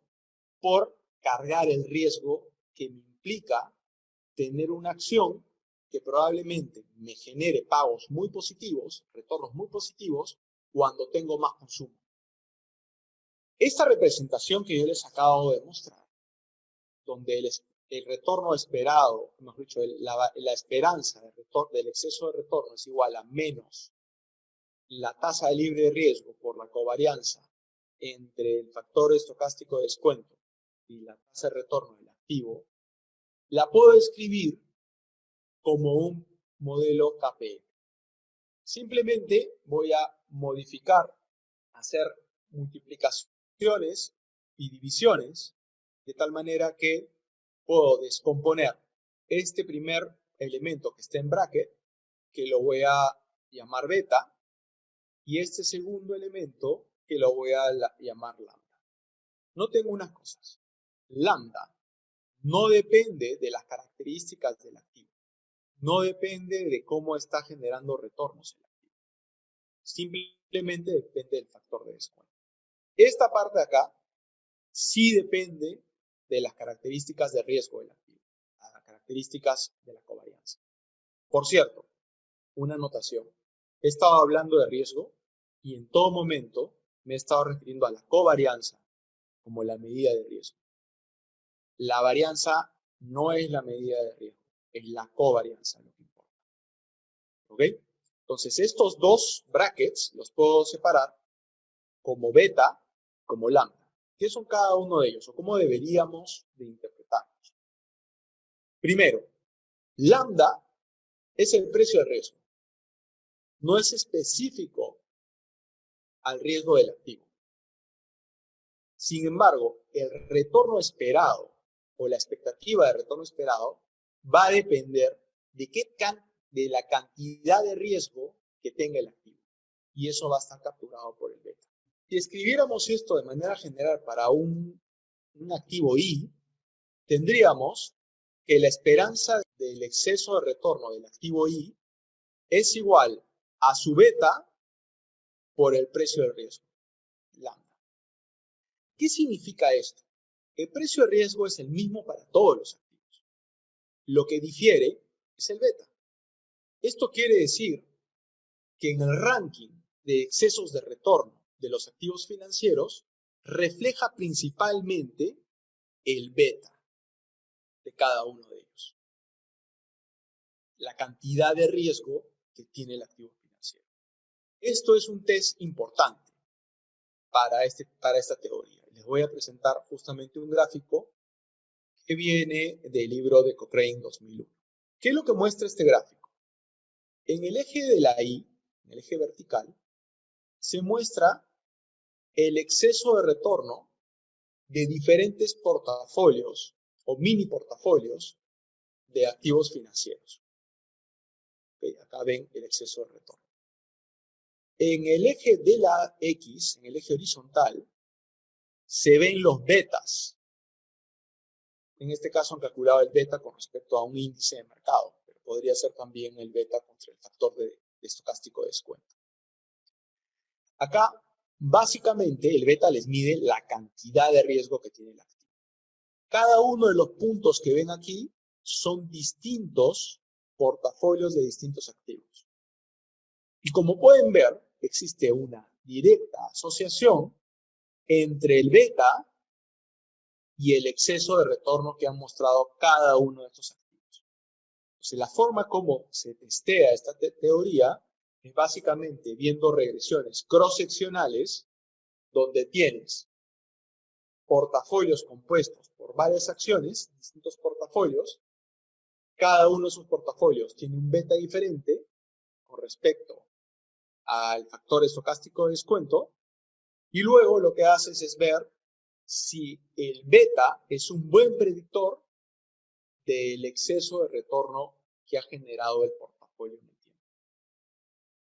por cargar el riesgo que me implica tener una acción que probablemente me genere pagos muy positivos, retornos muy positivos, cuando tengo más consumo. Esta representación que yo les acabo de mostrar, donde el retorno esperado, mejor dicho, la esperanza del exceso de retorno es igual a menos la tasa de libre de riesgo por la covarianza entre el factor estocástico de descuento y la tasa de retorno del activo, la puedo escribir como un modelo KPM. Simplemente voy a modificar, hacer multiplicaciones y divisiones de tal manera que puedo descomponer este primer elemento que está en bracket, que lo voy a llamar beta, y este segundo elemento que lo voy a llamar lambda. Noten unas cosas. Lambda no depende de las características del activo. No depende de cómo está generando retornos el activo. Simplemente depende del factor de descuento. Esta parte de acá sí depende de las características de riesgo del activo, las características de la covarianza. Por cierto, una anotación. He estado hablando de riesgo y en todo momento me he estado refiriendo a la covarianza como la medida de riesgo. La varianza no es la medida de riesgo, es la covarianza lo que importa. ¿Ok? Entonces, estos dos brackets los puedo separar como beta, como lambda. ¿Qué son cada uno de ellos o cómo deberíamos de interpretarlos? Primero, lambda es el precio de riesgo. No es específico al riesgo del activo. Sin embargo, el retorno esperado o la expectativa de retorno esperado va a depender de la cantidad de riesgo que tenga el activo. Y eso va a estar capturado por el beta. Si escribiéramos esto de manera general para un activo I, tendríamos que la esperanza del exceso de retorno del activo I es igual a su beta por el precio del riesgo, lambda. ¿Qué significa esto? El precio de riesgo es el mismo para todos los activos. Lo que difiere es el beta. Esto quiere decir que en el ranking de excesos de retorno de los activos financieros refleja principalmente el beta de cada uno de ellos. La cantidad de riesgo que tiene el activo financiero. Esto es un test importante para esta teoría. Les voy a presentar justamente un gráfico que viene del libro de Cochrane 2001. ¿Qué es lo que muestra este gráfico? En el eje de la I, en el eje vertical, se muestra el exceso de retorno de diferentes portafolios o mini portafolios de activos financieros. Okay, acá ven el exceso de retorno. En el eje de la X, en el eje horizontal, se ven los betas. En este caso han calculado el beta con respecto a un índice de mercado, pero podría ser también el beta contra el factor de estocástico de descuento. Acá, básicamente, el beta les mide la cantidad de riesgo que tiene el activo. Cada uno de los puntos que ven aquí son distintos portafolios de distintos activos. Y como pueden ver, existe una directa asociación entre el beta y el exceso de retorno que han mostrado cada uno de estos activos. Entonces, la forma como se testea esta teoría es básicamente viendo regresiones cross-seccionales donde tienes portafolios compuestos por varias acciones, distintos portafolios. Cada uno de esos portafolios tiene un beta diferente con respecto al factor estocástico de descuento. Y luego lo que haces es ver si el beta es un buen predictor del exceso de retorno que ha generado el portafolio en el tiempo.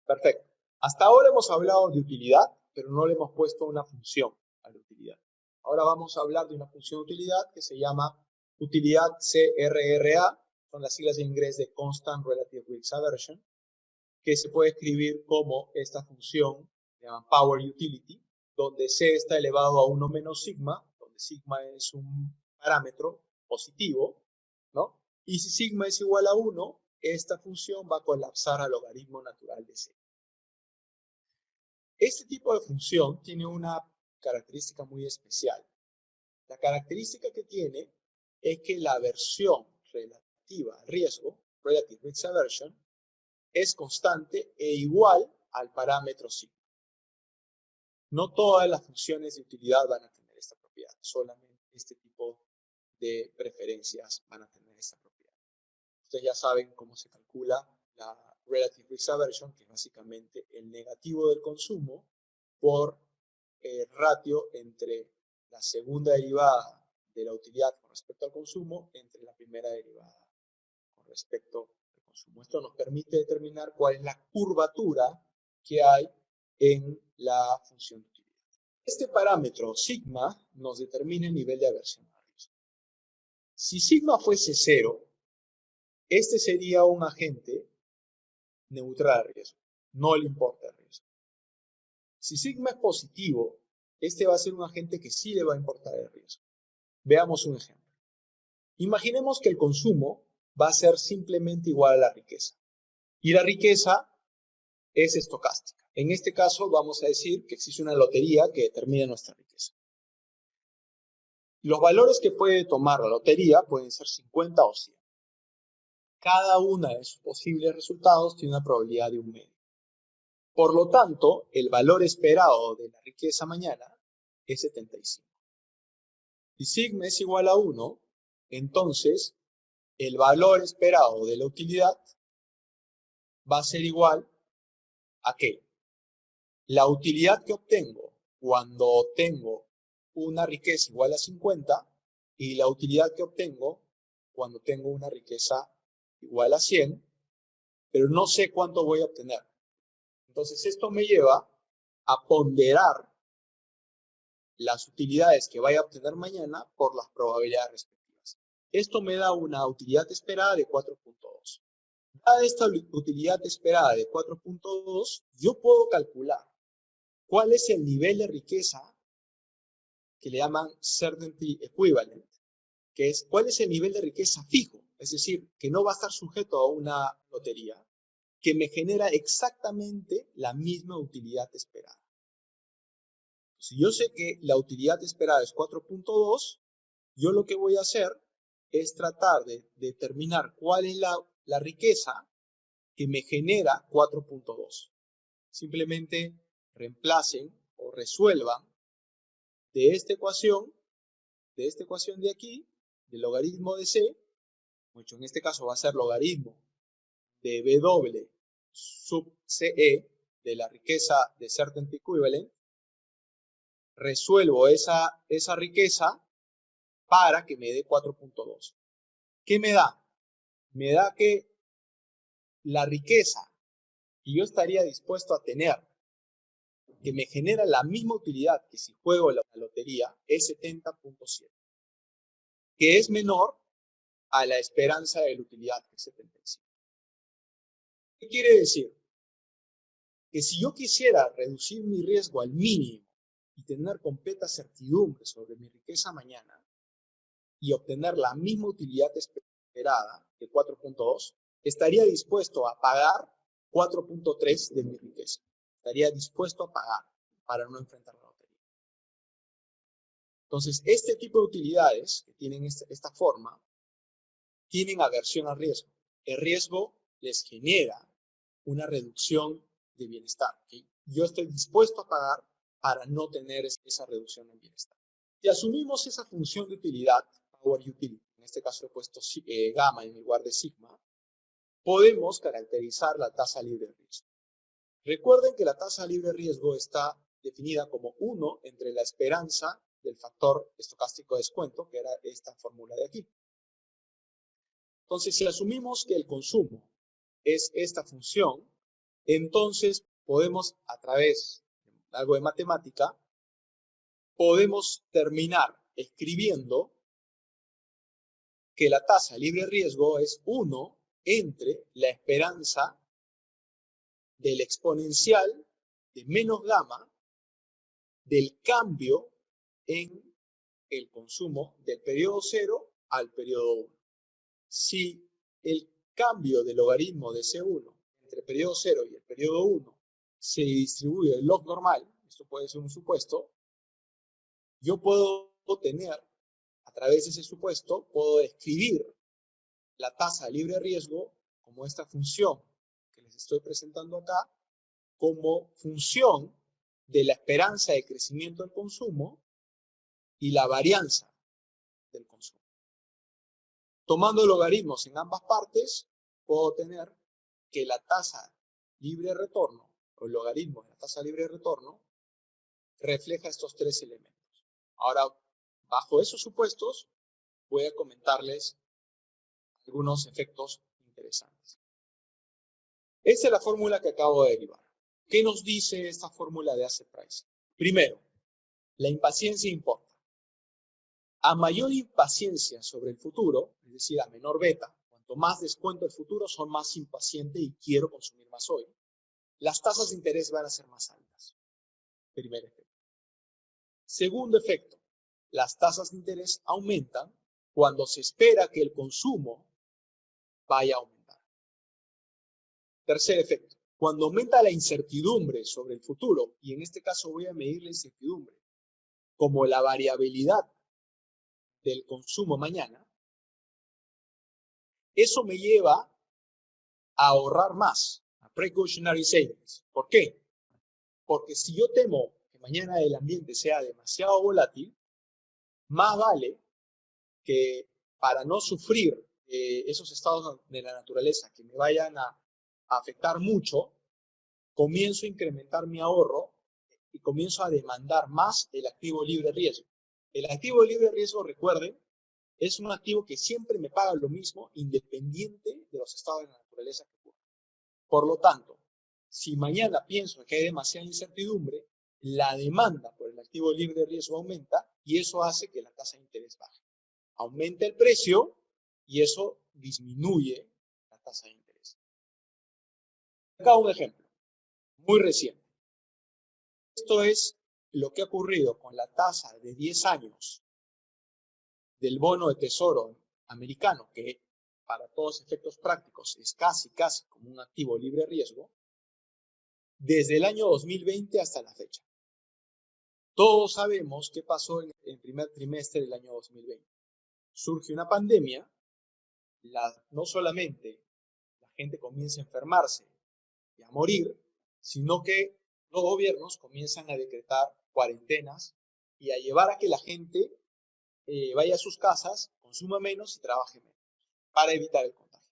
Perfecto. Hasta ahora hemos hablado de utilidad, pero no le hemos puesto una función a la utilidad. Ahora vamos a hablar de una función de utilidad que se llama utilidad CRRA, son las siglas en inglés de Constant Relative Risk Aversion, que se puede escribir como esta función, se llama Power Utility, donde C está elevado a 1 menos sigma, donde sigma es un parámetro positivo, ¿no? Y si sigma es igual a 1, esta función va a colapsar al logaritmo natural de C. Este tipo de función tiene una característica muy especial. La característica que tiene es que la aversión relativa al riesgo, Relative Risk Aversion, es constante e igual al parámetro sigma. No todas las funciones de utilidad van a tener esta propiedad, solamente este tipo de preferencias van a tener esta propiedad. Ustedes ya saben cómo se calcula la Relative Risk Aversion, que es básicamente el negativo del consumo por el ratio entre la segunda derivada de la utilidad con respecto al consumo entre la primera derivada con respecto al consumo. Esto nos permite determinar cuál es la curvatura que hay en la función de utilidad. Este parámetro sigma nos determina el nivel de aversión a riesgo. Si sigma fuese 0, este sería un agente neutral a riesgo, no le importa el riesgo. Si sigma es positivo, este va a ser un agente que sí le va a importar el riesgo. Veamos un ejemplo. Imaginemos que el consumo va a ser simplemente igual a la riqueza. Y la riqueza es estocástica. En este caso vamos a decir que existe una lotería que determina nuestra riqueza. Los valores que puede tomar la lotería pueden ser 50 o 100. Cada una de sus posibles resultados tiene una probabilidad de 1 medio. Por lo tanto, el valor esperado de la riqueza mañana es 75. Si sigma es igual a 1, entonces el valor esperado de la utilidad va a ser igual a ¿qué? La utilidad que obtengo cuando tengo una riqueza igual a 50 y la utilidad que obtengo cuando tengo una riqueza igual a 100, pero no sé cuánto voy a obtener. Entonces esto me lleva a ponderar las utilidades que vaya a obtener mañana por las probabilidades respectivas. Esto me da una utilidad esperada de 4.2. Dada esta utilidad esperada de 4.2, yo puedo calcular cuál es el nivel de riqueza que le llaman certainty equivalent, que es cuál es el nivel de riqueza fijo, es decir, que no va a estar sujeto a una lotería, que me genera exactamente la misma utilidad esperada. Si yo sé que la utilidad esperada es 4.2, yo lo que voy a hacer es tratar de determinar cuál es la riqueza que me genera 4.2. Simplemente reemplacen o resuelvan de esta ecuación de aquí, del logaritmo de C, mucho en este caso va a ser logaritmo de W sub CE de la riqueza de certainty equivalent, resuelvo esa riqueza para que me dé 4.2. ¿Qué me da? Me da que la riqueza que yo estaría dispuesto a tener, que me genera la misma utilidad que si juego la lotería, es 70.7, que es menor a la esperanza de la utilidad, que es 75. ¿Qué quiere decir? Que si yo quisiera reducir mi riesgo al mínimo y tener completa certidumbre sobre mi riqueza mañana y obtener la misma utilidad esperada de 4.2, estaría dispuesto a pagar 4.3 de mi riqueza. Estaría dispuesto a pagar para no enfrentar la lotería. Entonces, este tipo de utilidades que tienen esta forma, tienen aversión al riesgo. El riesgo les genera una reducción de bienestar. ¿Okay? Yo estoy dispuesto a pagar para no tener esa reducción en bienestar. Si asumimos esa función de utilidad, Power Utility, en este caso he puesto gamma en lugar de sigma, podemos caracterizar la tasa libre de riesgo. Recuerden que la tasa libre de riesgo está definida como 1 entre la esperanza del factor estocástico de descuento, que era esta fórmula de aquí. Entonces, si asumimos que el consumo es esta función, entonces podemos, a través de algo de matemática, podemos terminar escribiendo que la tasa libre riesgo es 1 entre la esperanza del exponencial de menos gamma del cambio en el consumo del periodo 0 al periodo 1. Si el cambio del logaritmo de C1 entre el periodo 0 y el periodo 1 se distribuye el log normal, esto puede ser un supuesto, yo puedo tener, a través de ese supuesto, puedo escribir la tasa de libre riesgo como esta función que les estoy presentando acá, como función de la esperanza de crecimiento del consumo y la varianza del consumo. Tomando logaritmos en ambas partes, puedo tener que la tasa libre de retorno, o el logaritmo de la tasa libre de retorno, refleja estos tres elementos. Ahora, bajo esos supuestos, voy a comentarles algunos efectos interesantes. Esta es la fórmula que acabo de derivar. ¿Qué nos dice esta fórmula de asset pricing? Primero, la impaciencia importa. A mayor impaciencia sobre el futuro, es decir, a menor beta, cuanto más descuento el futuro, son más impaciente y quiero consumir más hoy. Las tasas de interés van a ser más altas. Primer efecto. Segundo efecto, las tasas de interés aumentan cuando se espera que el consumo vaya a aumentar. Tercer efecto, cuando aumenta la incertidumbre sobre el futuro, y en este caso voy a medir la incertidumbre como la variabilidad del consumo mañana, eso me lleva a ahorrar más, a precautionary savings. ¿Por qué? Porque si yo temo que mañana el ambiente sea demasiado volátil, más vale que para no sufrir esos estados de la naturaleza que me vayan a afectar mucho, comienzo a incrementar mi ahorro y comienzo a demandar más el activo libre riesgo. El activo libre riesgo, recuerden, es un activo que siempre me paga lo mismo independiente de los estados de la naturaleza que ocurran. Por lo tanto, si mañana pienso que hay demasiada incertidumbre, la demanda por el activo libre de riesgo aumenta y eso hace que la tasa de interés baje. Aumenta el precio y eso disminuye la tasa de interés. Acá un ejemplo muy reciente. Esto es lo que ha ocurrido con la tasa de 10 años del bono de tesoro americano, que para todos efectos prácticos es casi como un activo libre riesgo, desde el año 2020 hasta la fecha. Todos sabemos qué pasó en el primer trimestre del año 2020. Surge una pandemia, no solamente la gente comienza a enfermarse y a morir, sino que los gobiernos comienzan a decretar cuarentenas y a llevar a que la gente vaya a sus casas, consuma menos y trabaje menos, para evitar el contagio.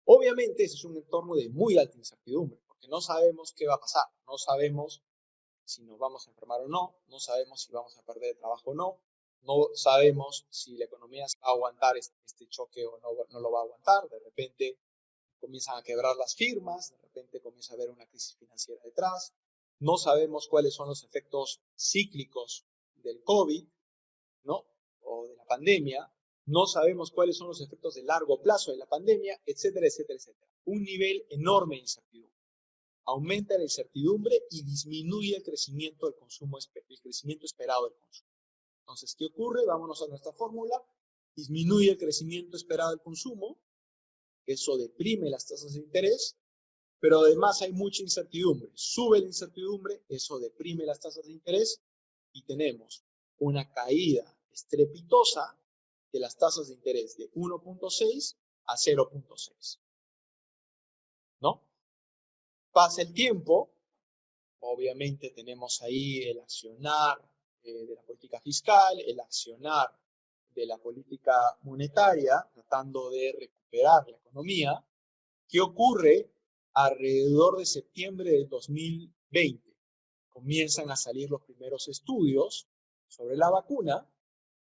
Obviamente ese es un entorno de muy alta incertidumbre, porque no sabemos qué va a pasar, no sabemos si nos vamos a enfermar o no, no sabemos si vamos a perder el trabajo o no, no sabemos si la economía va a aguantar este choque o no lo va a aguantar, de repente comienzan a quebrar las firmas, de repente comienza a haber una crisis financiera detrás, no sabemos cuáles son los efectos cíclicos del COVID, ¿no? O de la pandemia, no sabemos cuáles son los efectos de largo plazo de la pandemia, etcétera, etcétera, etcétera. Un nivel enorme de incertidumbre. Aumenta la incertidumbre y disminuye el crecimiento del consumo, el crecimiento esperado del consumo. Entonces, ¿qué ocurre? Vámonos a nuestra fórmula. Disminuye el crecimiento esperado del consumo, eso deprime las tasas de interés, pero además hay mucha incertidumbre. Sube la incertidumbre, eso deprime las tasas de interés y tenemos una caída estrepitosa de las tasas de interés de 1.6 a 0.6. ¿No? Pasa el tiempo, obviamente tenemos ahí el accionar de la política fiscal, el accionar de la política monetaria, tratando de recuperar la economía. ¿Qué ocurre alrededor de septiembre del 2020? Comienzan a salir los primeros estudios sobre la vacuna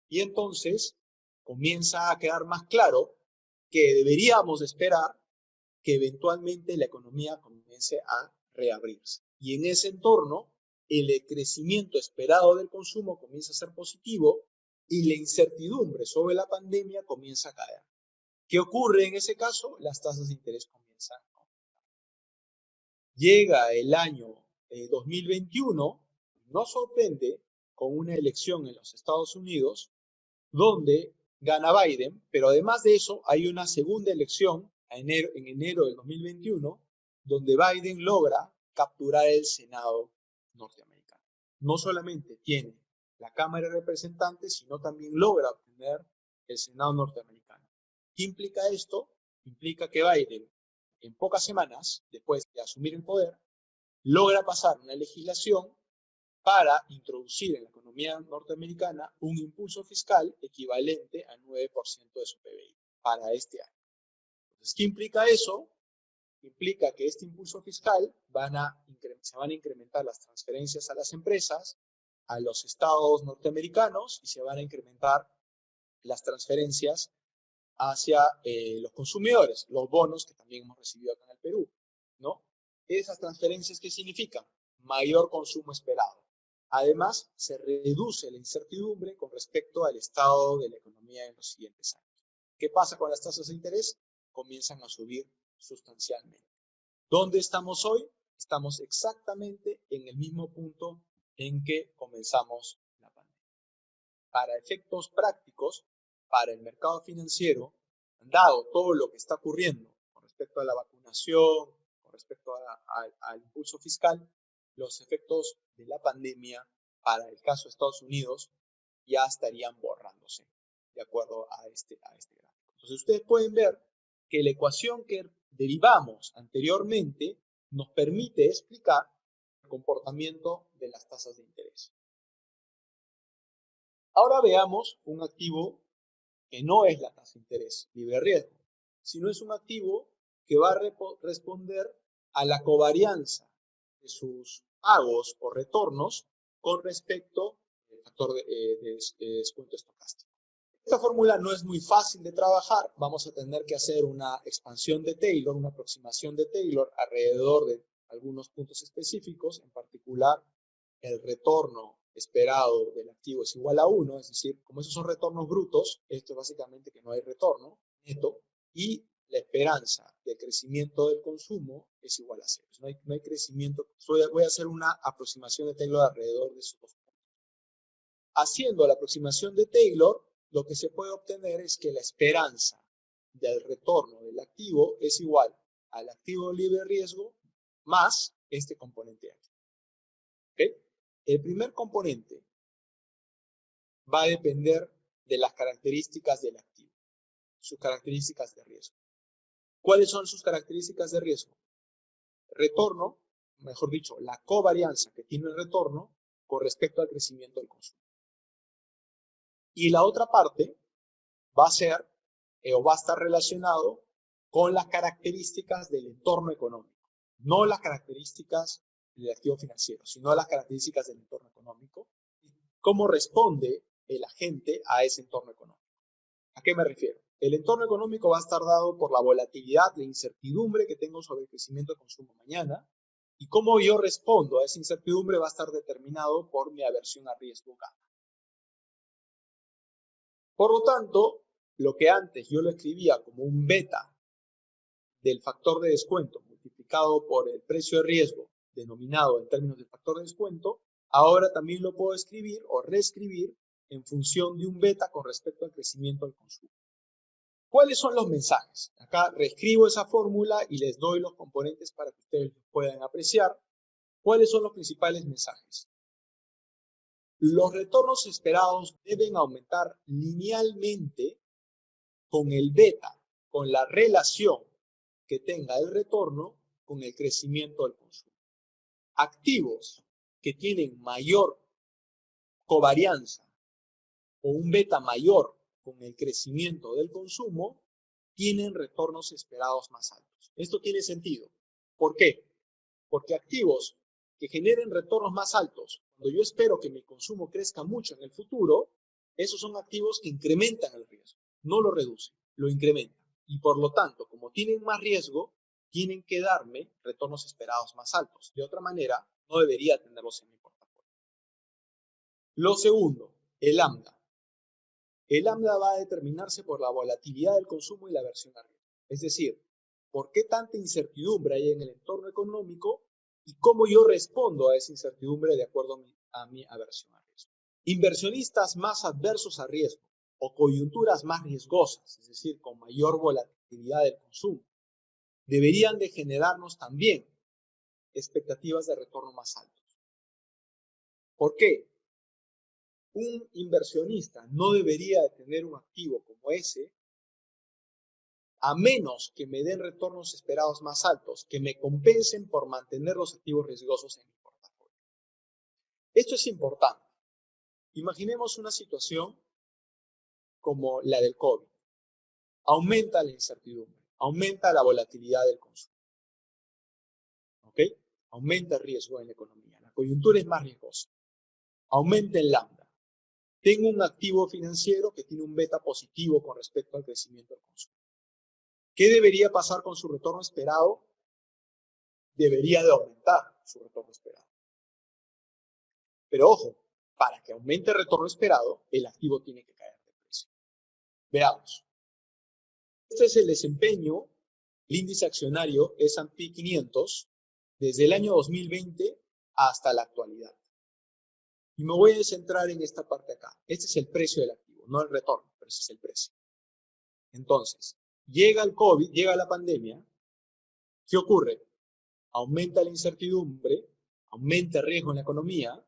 y entonces comienza a quedar más claro que deberíamos esperar que eventualmente la economía comience a reabrirse. Y en ese entorno, el crecimiento esperado del consumo comienza a ser positivo y la incertidumbre sobre la pandemia comienza a caer. ¿Qué ocurre en ese caso? Las tasas de interés comienzan a aumentar. Llega el año 2021, nos sorprende con una elección en los Estados Unidos donde gana Biden, pero además de eso hay una segunda elección en enero del 2021 donde Biden logra capturar el Senado norteamericano. No solamente tiene la Cámara de Representantes, sino también logra obtener el Senado norteamericano. ¿Qué implica esto? Implica que Biden, en pocas semanas, después de asumir el poder, logra pasar una legislación para introducir en la economía norteamericana un impulso fiscal equivalente al 9% de su PBI para este año. Entonces, ¿qué implica eso? Implica que este impulso fiscal se van a incrementar las transferencias a las empresas, a los estados norteamericanos, y se van a incrementar las transferencias hacia los consumidores, los bonos que también hemos recibido acá en el Perú, ¿no? Esas transferencias, ¿qué significan? Mayor consumo esperado. Además, se reduce la incertidumbre con respecto al estado de la economía en los siguientes años. ¿Qué pasa con las tasas de interés? Comienzan a subir sustancialmente. ¿Dónde estamos hoy? Estamos exactamente en el mismo punto en que comenzamos la pandemia. Para efectos prácticos, para el mercado financiero, dado todo lo que está ocurriendo con respecto a la vacunación, con respecto al impulso fiscal, los efectos de la pandemia para el caso de Estados Unidos ya estarían borrándose, de acuerdo a este gráfico. Entonces ustedes pueden ver que la ecuación que derivamos anteriormente nos permite explicar el comportamiento de las tasas de interés. Ahora veamos un activo que no es la tasa de interés libre de riesgo, sino es un activo que va a responder a la covarianza de sus pagos o retornos con respecto al factor de descuento estocástico. Esta fórmula no es muy fácil de trabajar, vamos a tener que hacer una expansión de Taylor, una aproximación de Taylor alrededor de algunos puntos específicos, en particular el retorno esperado del activo es igual a 1, es decir, como esos son retornos brutos, esto es básicamente que no hay retorno neto, y la esperanza de crecimiento del consumo es igual a 0. No hay crecimiento. Voy a hacer una aproximación de Taylor alrededor de esos dos puntos. Haciendo la aproximación de Taylor, lo que se puede obtener es que la esperanza del retorno del activo es igual al activo libre de riesgo más este componente aquí. ¿Okay? El primer componente va a depender de las características del activo, sus características de riesgo. ¿Cuáles son sus características de riesgo? Retorno, mejor dicho, la covarianza que tiene el retorno con respecto al crecimiento del consumo. Y la otra parte va a ser o va a estar relacionado con las características del entorno económico, no las características del activo financiero, sino las características del entorno económico y cómo responde el agente a ese entorno económico. ¿A qué me refiero? El entorno económico va a estar dado por la volatilidad, la incertidumbre que tengo sobre el crecimiento de consumo mañana, y cómo yo respondo a esa incertidumbre va a estar determinado por mi aversión a riesgo gamma. Por lo tanto, lo que antes yo lo escribía como un beta del factor de descuento multiplicado por el precio de riesgo denominado en términos del factor de descuento, ahora también lo puedo escribir o reescribir en función de un beta con respecto al crecimiento del consumo. ¿Cuáles son los mensajes? Acá reescribo esa fórmula y les doy los componentes para que ustedes puedan apreciar. ¿Cuáles son los principales mensajes? Los retornos esperados deben aumentar linealmente con el beta, con la relación que tenga el retorno con el crecimiento del consumo. Activos que tienen mayor covarianza o un beta mayor con el crecimiento del consumo tienen retornos esperados más altos. Esto tiene sentido. ¿Por qué? Porque activos que generen retornos más altos, cuando yo espero que mi consumo crezca mucho en el futuro, esos son activos que incrementan el riesgo, no lo reducen, lo incrementan. Y por lo tanto, como tienen más riesgo, tienen que darme retornos esperados más altos. De otra manera, no debería tenerlos en mi portafolio. Lo segundo, el lambda. El lambda va a determinarse por la volatilidad del consumo y la aversión a riesgo. Es decir, por qué tanta incertidumbre hay en el entorno económico y cómo yo respondo a esa incertidumbre de acuerdo a mi aversión a riesgo. Inversionistas más adversos a riesgo o coyunturas más riesgosas, es decir, con mayor volatilidad del consumo, deberían de generarnos también expectativas de retorno más altas. ¿Por qué? Un inversionista no debería de tener un activo como ese a menos que me den retornos esperados más altos, que me compensen por mantener los activos riesgosos en mi portafolio. Esto es importante. Imaginemos una situación como la del COVID. Aumenta la incertidumbre, aumenta la volatilidad del consumo. ¿Ok? Aumenta el riesgo en la economía. La coyuntura es más riesgosa. Aumenta el lambda. Tengo un activo financiero que tiene un beta positivo con respecto al crecimiento del consumo. ¿Qué debería pasar con su retorno esperado? Debería de aumentar su retorno esperado. Pero ojo, para que aumente el retorno esperado, el activo tiene que caer de precio. Veamos. Este es el desempeño, el índice accionario S&P 500 desde el año 2020 hasta la actualidad. Y me voy a centrar en esta parte acá. Este es el precio del activo, no el retorno, pero ese es el precio. Entonces, llega el COVID, llega la pandemia. ¿Qué ocurre? Aumenta la incertidumbre, aumenta el riesgo en la economía.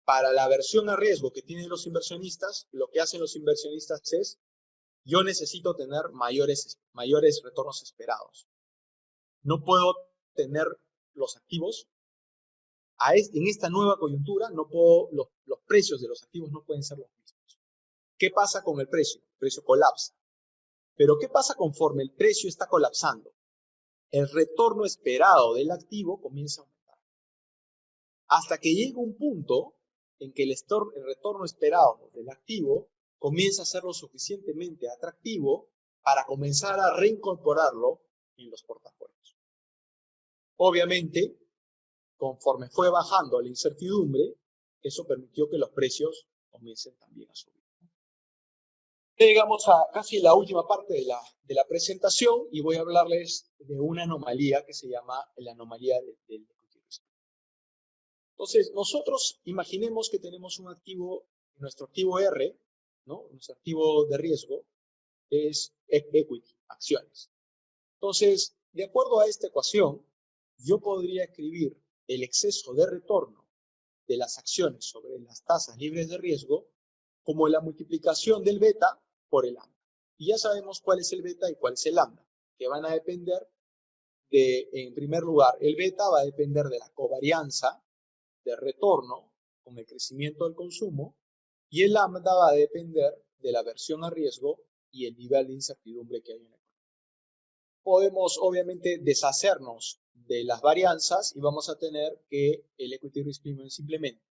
Para la aversión a riesgo que tienen los inversionistas, lo que hacen los inversionistas es, yo necesito tener mayores retornos esperados. No puedo tener los activos, en esta nueva coyuntura, los precios de los activos no pueden ser los mismos. ¿Qué pasa con el precio? El precio colapsa. Pero ¿qué pasa conforme el precio está colapsando? El retorno esperado del activo comienza a aumentar. Hasta que llega un punto en que el retorno esperado del activo comienza a ser lo suficientemente atractivo para comenzar a reincorporarlo en los portafolios. Obviamente, conforme fue bajando la incertidumbre, eso permitió que los precios comiencen también a subir. Llegamos a casi la última parte de la presentación y voy a hablarles de una anomalía que se llama la anomalía del equity risk. Entonces, nosotros imaginemos que tenemos un activo, nuestro activo R, ¿no? Nuestro activo de riesgo es equity, acciones. Entonces, de acuerdo a esta ecuación, yo podría escribir el exceso de retorno de las acciones sobre las tasas libres de riesgo como la multiplicación del beta por el lambda. Y ya sabemos cuál es el beta y cuál es el lambda, que van a depender de, en primer lugar, el beta va a depender de la covarianza de retorno con el crecimiento del consumo y el lambda va a depender de la aversión a riesgo y el nivel de incertidumbre que hay en la economía. Podemos, obviamente, deshacernos de las varianzas y vamos a tener que el equity risk premium simplemente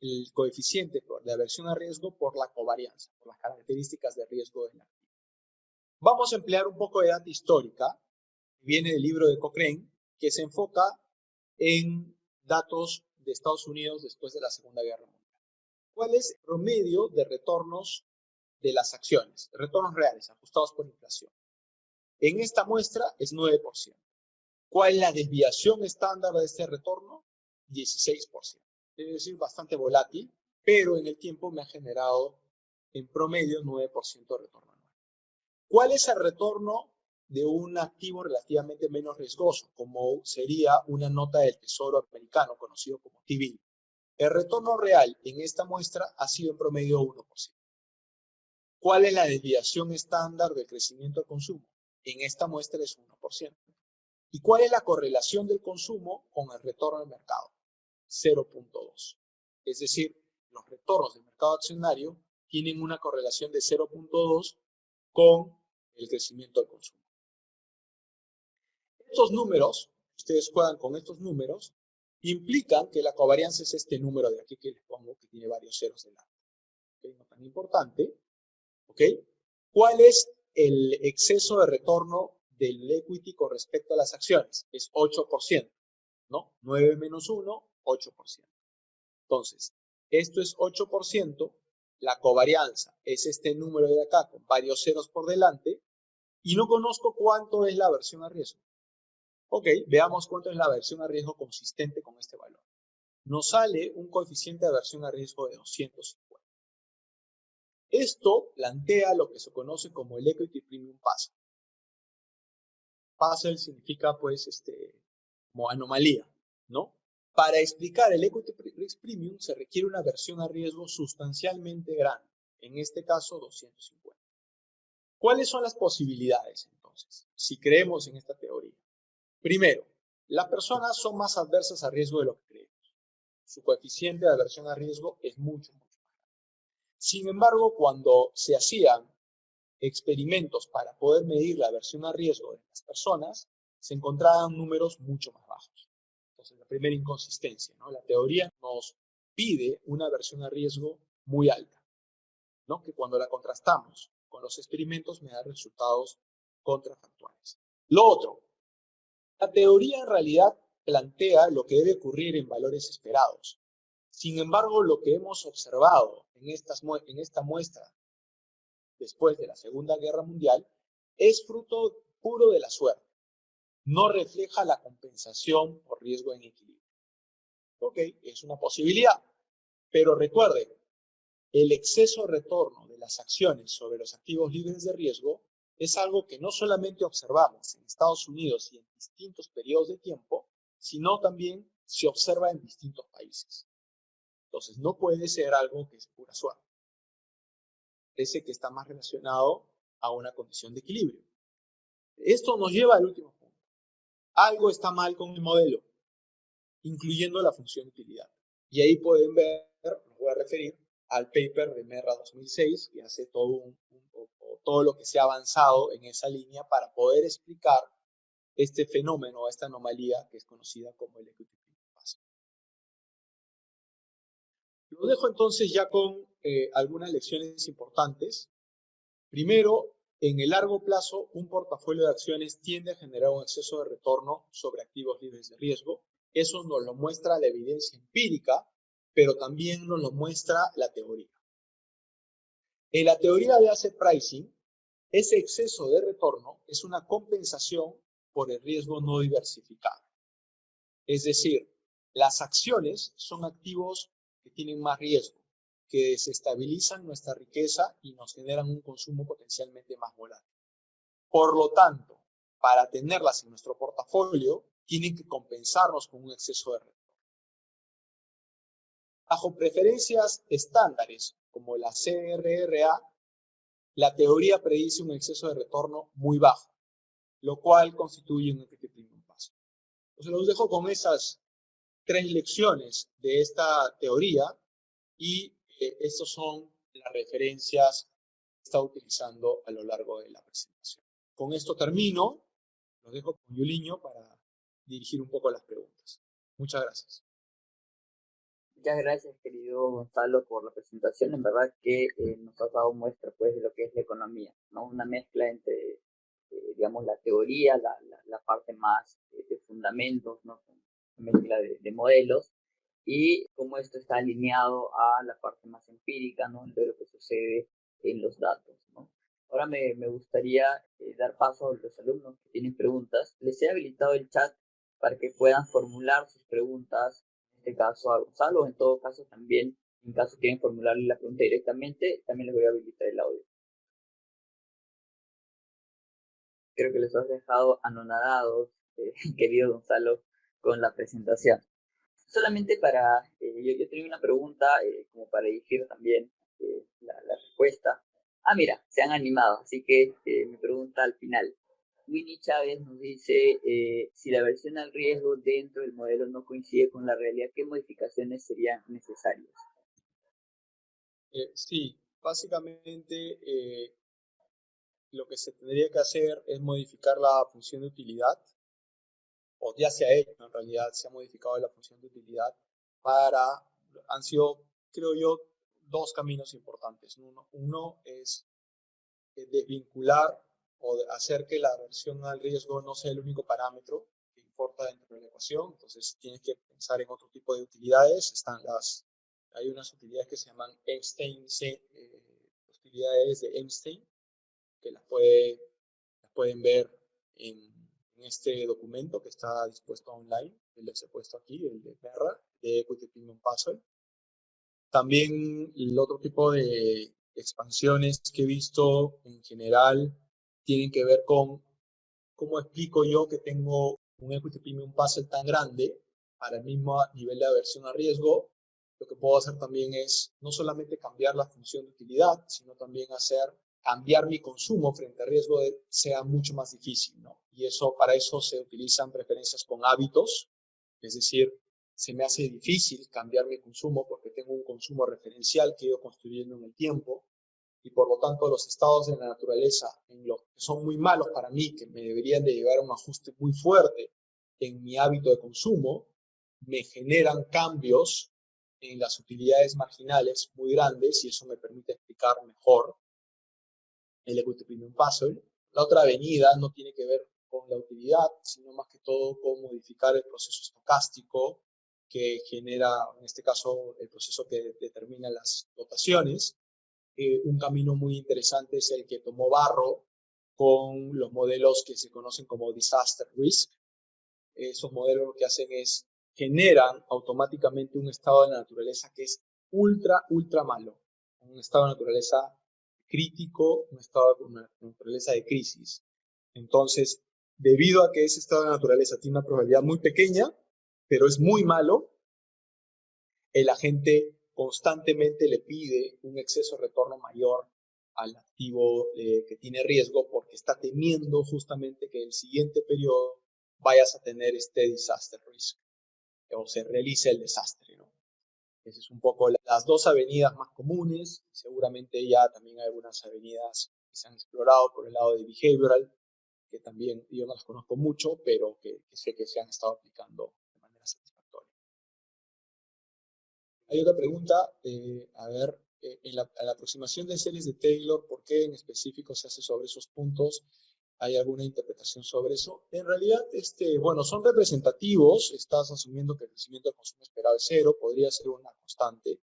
el coeficiente de aversión a riesgo por la covarianza, por las características de riesgo del activo. Vamos a emplear un poco de data histórica, viene del libro de Cochrane, que se enfoca en datos de Estados Unidos después de la Segunda Guerra Mundial. ¿Cuál es el promedio de retornos de las acciones? Retornos reales, ajustados por inflación. En esta muestra es 9%. ¿Cuál es la desviación estándar de este retorno? 16%. Es decir, bastante volátil, pero en el tiempo me ha generado en promedio 9% de retorno anual. ¿Cuál es el retorno de un activo relativamente menos riesgoso, como sería una nota del Tesoro americano, conocido como T-bill? El retorno real en esta muestra ha sido en promedio 1%. ¿Cuál es la desviación estándar del crecimiento del consumo? En esta muestra es 1%. ¿Y cuál es la correlación del consumo con el retorno del mercado? 0.2. Es decir, los retornos del mercado accionario tienen una correlación de 0.2 con el crecimiento del consumo. Estos números, ustedes juegan con estos números, implican que la covarianza es este número de aquí que les pongo, que tiene varios ceros delante. ¿Okay? No tan importante. ¿Okay? ¿Cuál es el exceso de retorno del equity con respecto a las acciones? Es 8%, ¿no? 9 menos 1, 8%. Entonces, esto es 8% la covarianza es este número de acá con varios ceros por delante y no conozco cuánto es la aversión a riesgo. Ok, veamos cuánto es la aversión a riesgo consistente con este valor. Nos sale un coeficiente de aversión a riesgo de 250. Esto plantea lo que se conoce como el Equity Premium Puzzle. Puzzle significa, pues, como anomalía, ¿no? Para explicar el Equity Risk Premium se requiere una aversión a riesgo sustancialmente grande, en este caso 250. ¿Cuáles son las posibilidades, entonces, si creemos en esta teoría? Primero, las personas son más adversas a riesgo de lo que creemos. Su coeficiente de aversión a riesgo es mucho más grande. Sin embargo, cuando se hacían experimentos para poder medir la aversión a riesgo de las personas, se encontraban números mucho más bajos. Entonces, la primera inconsistencia, ¿no? La teoría nos pide una aversión a riesgo muy alta, ¿no? Que cuando la contrastamos con los experimentos me da resultados contrafactuales. Lo otro, la teoría en realidad plantea lo que debe ocurrir en valores esperados. Sin embargo, lo que hemos observado en esta muestra después de la Segunda Guerra Mundial es fruto puro de la suerte. No refleja la compensación por riesgo en equilibrio. Ok, es una posibilidad, pero recuerden, el exceso de retorno de las acciones sobre los activos libres de riesgo es algo que no solamente observamos en Estados Unidos y en distintos periodos de tiempo, sino también se observa en distintos países. Entonces, no puede ser algo que es pura suerte. Parece que está más relacionado a una condición de equilibrio. Esto nos lleva al último punto. Algo está mal con el modelo, incluyendo la función de utilidad. Y ahí pueden ver, me voy a referir al paper de Merra 2006, que hace todo lo que se ha avanzado en esa línea para poder explicar este fenómeno, esta anomalía que es conocida como el Equity Premium Puzzle. Lo dejo entonces ya con algunas lecciones importantes. Primero, en el largo plazo, un portafolio de acciones tiende a generar un exceso de retorno sobre activos libres de riesgo. Eso nos lo muestra la evidencia empírica, pero también nos lo muestra la teoría. En la teoría de asset pricing, ese exceso de retorno es una compensación por el riesgo no diversificado. Es decir, las acciones son activos que tienen más riesgo, que desestabilizan nuestra riqueza y nos generan un consumo potencialmente más volátil. Por lo tanto, para tenerlas en nuestro portafolio, tienen que compensarnos con un exceso de retorno. Bajo preferencias estándares, como la CRRA, la teoría predice un exceso de retorno muy bajo, lo cual constituye un Equity Premium Puzzle. Entonces los dejo con esas 3 lecciones de esta teoría y estas son las referencias que está utilizando a lo largo de la presentación. Con esto termino. Los dejo con Yuliño para dirigir un poco las preguntas. Muchas gracias. Muchas gracias, querido Gonzalo, por la presentación. En verdad que nos has dado muestra, pues, de lo que es la economía, ¿no? Una mezcla entre, digamos, la teoría, la parte más de fundamentos, ¿no? Una mezcla de modelos, y cómo esto está alineado a la parte más empírica, ¿no? De lo que sucede en los datos, ¿no? Ahora me gustaría dar paso a los alumnos que tienen preguntas. Les he habilitado el chat para que puedan formular sus preguntas, en este caso a Gonzalo, en todo caso también, en caso quieren formularle la pregunta directamente, también les voy a habilitar el audio. Creo que les has dejado anonadados, querido Gonzalo, con la presentación. Solamente para, yo tenía una pregunta como para dirigir también la respuesta. Ah, mira, se han animado, así que mi pregunta al final. Winnie Chávez nos dice, si la versión al riesgo dentro del modelo no coincide con la realidad, ¿qué modificaciones serían necesarias? Sí, básicamente lo que se tendría que hacer es modificar la función de utilidad, o ya se ha hecho en realidad, se ha modificado la función de utilidad han sido, creo yo, 2 caminos importantes. Uno es desvincular o hacer que la aversión al riesgo no sea el único parámetro que importa dentro de la ecuación. Entonces tienes que pensar en otro tipo de utilidades. Están las Hay unas utilidades que se llaman utilidades de Einstein, que las pueden ver en este documento que está dispuesto online, el que les he puesto aquí, el de Merra, de Equity Premium Puzzle. También el otro tipo de expansiones que he visto en general tienen que ver con cómo explico yo que tengo un Equity Premium Puzzle tan grande para el mismo nivel de aversión a riesgo. Lo que puedo hacer también es no solamente cambiar la función de utilidad, sino también cambiar mi consumo frente a riesgo sea mucho más difícil, ¿no? Y para eso se utilizan preferencias con hábitos, es decir, se me hace difícil cambiar mi consumo porque tengo un consumo referencial que he ido construyendo en el tiempo, y por lo tanto los estados de la naturaleza en los que son muy malos para mí, que me deberían de llevar a un ajuste muy fuerte en mi hábito de consumo, me generan cambios en las utilidades marginales muy grandes, y eso me permite explicar mejor el Equity Premium Puzzle. La otra avenida no tiene que ver con la utilidad, sino más que todo con modificar el proceso estocástico que genera, en este caso, el proceso que determina las dotaciones. Un camino muy interesante es el que tomó Barro con los modelos que se conocen como Disaster Risk. Esos modelos lo que hacen es generan automáticamente un estado de la naturaleza que es ultra malo. Un estado de naturaleza crítico, un estado de naturaleza de crisis. Entonces, debido a que ese estado de naturaleza tiene una probabilidad muy pequeña, pero es muy malo, el agente constantemente le pide un exceso de retorno mayor al activo que tiene riesgo, porque está temiendo justamente que en el siguiente periodo vayas a tener este disaster risk, o se realice el desastre, ¿no? Esas es un poco las dos avenidas más comunes. Seguramente ya también hay algunas avenidas que se han explorado por el lado de behavioral, que también yo no las conozco mucho, pero que sé que se han estado aplicando de manera satisfactoria. Hay otra pregunta, a ver, en la aproximación de series de Taylor, ¿por qué en específico se hace sobre esos puntos? ¿Hay alguna interpretación sobre eso? En realidad, bueno, son representativos. Estás asumiendo que el crecimiento del consumo esperado es cero, podría ser una constante.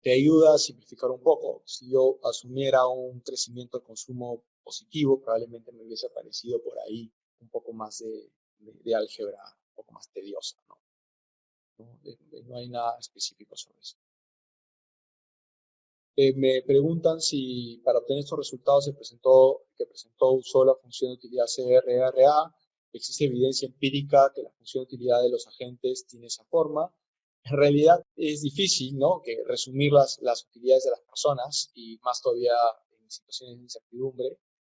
Te ayuda a simplificar un poco. Si yo asumiera un crecimiento del consumo positivo, probablemente me hubiese aparecido por ahí un poco más de álgebra, un poco más tediosa, ¿no? No hay nada específico sobre eso. Me preguntan si para obtener estos resultados usó la función de utilidad CRRA. ¿Existe evidencia empírica que la función de utilidad de los agentes tiene esa forma? En realidad es difícil, ¿no?, que resumir las utilidades de las personas, y más todavía en situaciones de incertidumbre,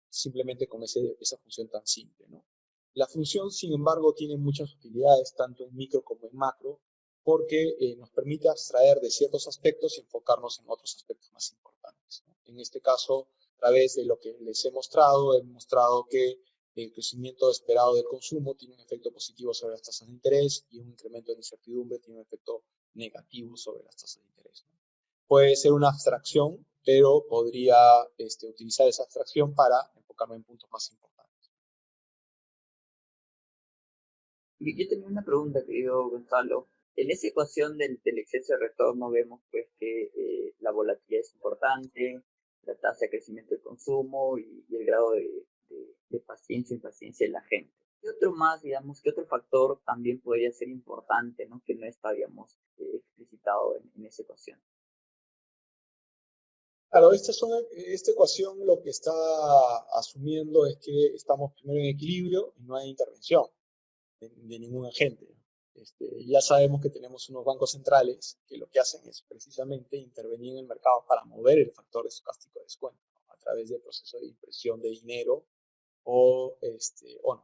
simplemente con esa función tan simple, ¿no? La función, sin embargo, tiene muchas utilidades, tanto en micro como en macro, porque nos permite abstraer de ciertos aspectos y enfocarnos en otros aspectos más importantes, ¿no? En este caso, a través de lo que les he mostrado que el crecimiento esperado del consumo tiene un efecto positivo sobre las tasas de interés, y un incremento de incertidumbre tiene un efecto negativo sobre las tasas de interés, ¿no? Puede ser una abstracción, pero podría utilizar esa abstracción para enfocarme en puntos más importantes. Yo tenía una pregunta, querido Gonzalo. En esa ecuación del exceso de retorno vemos pues que la volatilidad es importante, la tasa de crecimiento del consumo y el grado de paciencia e impaciencia de la gente. ¿Qué otro más, digamos, qué otro factor también podría ser importante, ¿no?, que no está, digamos, explicitado en esa ecuación? Claro, esta ecuación lo que está asumiendo es que estamos primero en equilibrio y no hay intervención de ningún agente. Ya sabemos que tenemos unos bancos centrales que lo que hacen es precisamente intervenir en el mercado para mover el factor estocástico de descuento, ¿no?, a través del proceso de impresión de dinero o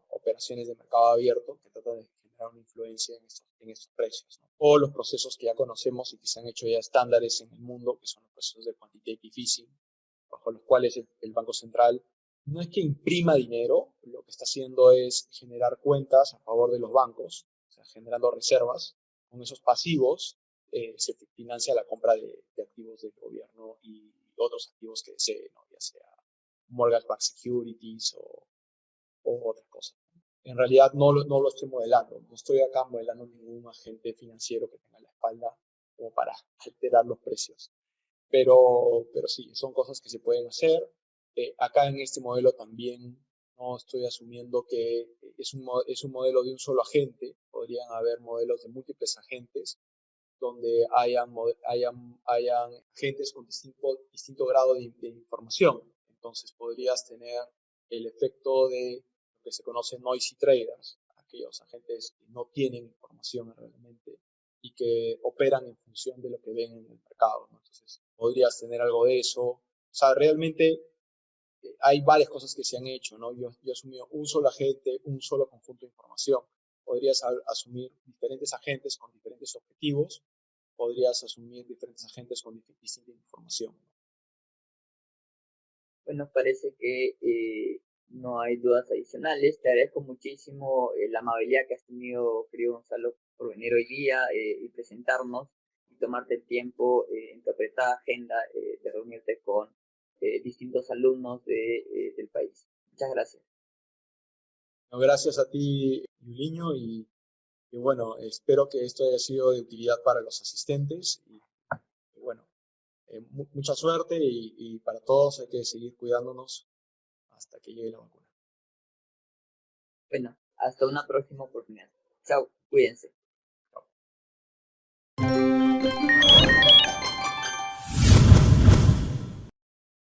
operaciones de mercado abierto que tratan de generar una influencia en estos precios, ¿no? O los procesos que ya conocemos y que se han hecho ya estándares en el mundo, que son los procesos de quantitative easing, bajo los cuales el Banco Central no es que imprima dinero, lo que está haciendo es generar cuentas a favor de los bancos, o sea, generando reservas. Con esos pasivos se financia la compra de activos del gobierno y otros activos que desee, ¿no?, ya sea mortgage-backed securities o otras cosas. En realidad no lo estoy modelando, no estoy acá modelando ningún agente financiero que tenga a la espalda como para alterar los precios. Pero sí, son cosas que se pueden hacer. Acá en este modelo también no estoy asumiendo que es un modelo de un solo agente. Podrían haber modelos de múltiples agentes donde hayan agentes con distinto grado de información. Entonces podrías tener el efecto de lo que se conoce noisy traders, aquellos agentes que no tienen información realmente y que operan en función de lo que ven en el mercado, ¿no? Entonces podrías tener algo de eso. O sea, realmente hay varias cosas que se han hecho, ¿no? Yo asumí un solo agente, un solo conjunto de información. Podrías asumir diferentes agentes con diferentes objetivos, podrías asumir diferentes agentes con distinta información. Bueno, parece que no hay dudas adicionales. Te agradezco muchísimo la amabilidad que has tenido, querido Gonzalo, por venir hoy día y presentarnos y tomarte el tiempo en tu apretada agenda de reunirte con distintos alumnos del país. Muchas gracias. No, gracias a ti, Yuliño, y bueno, espero que esto haya sido de utilidad para los asistentes. Y bueno, mucha suerte y para todos hay que seguir cuidándonos hasta que llegue la vacuna. Bueno, hasta una próxima oportunidad. Chao, cuídense. Chao.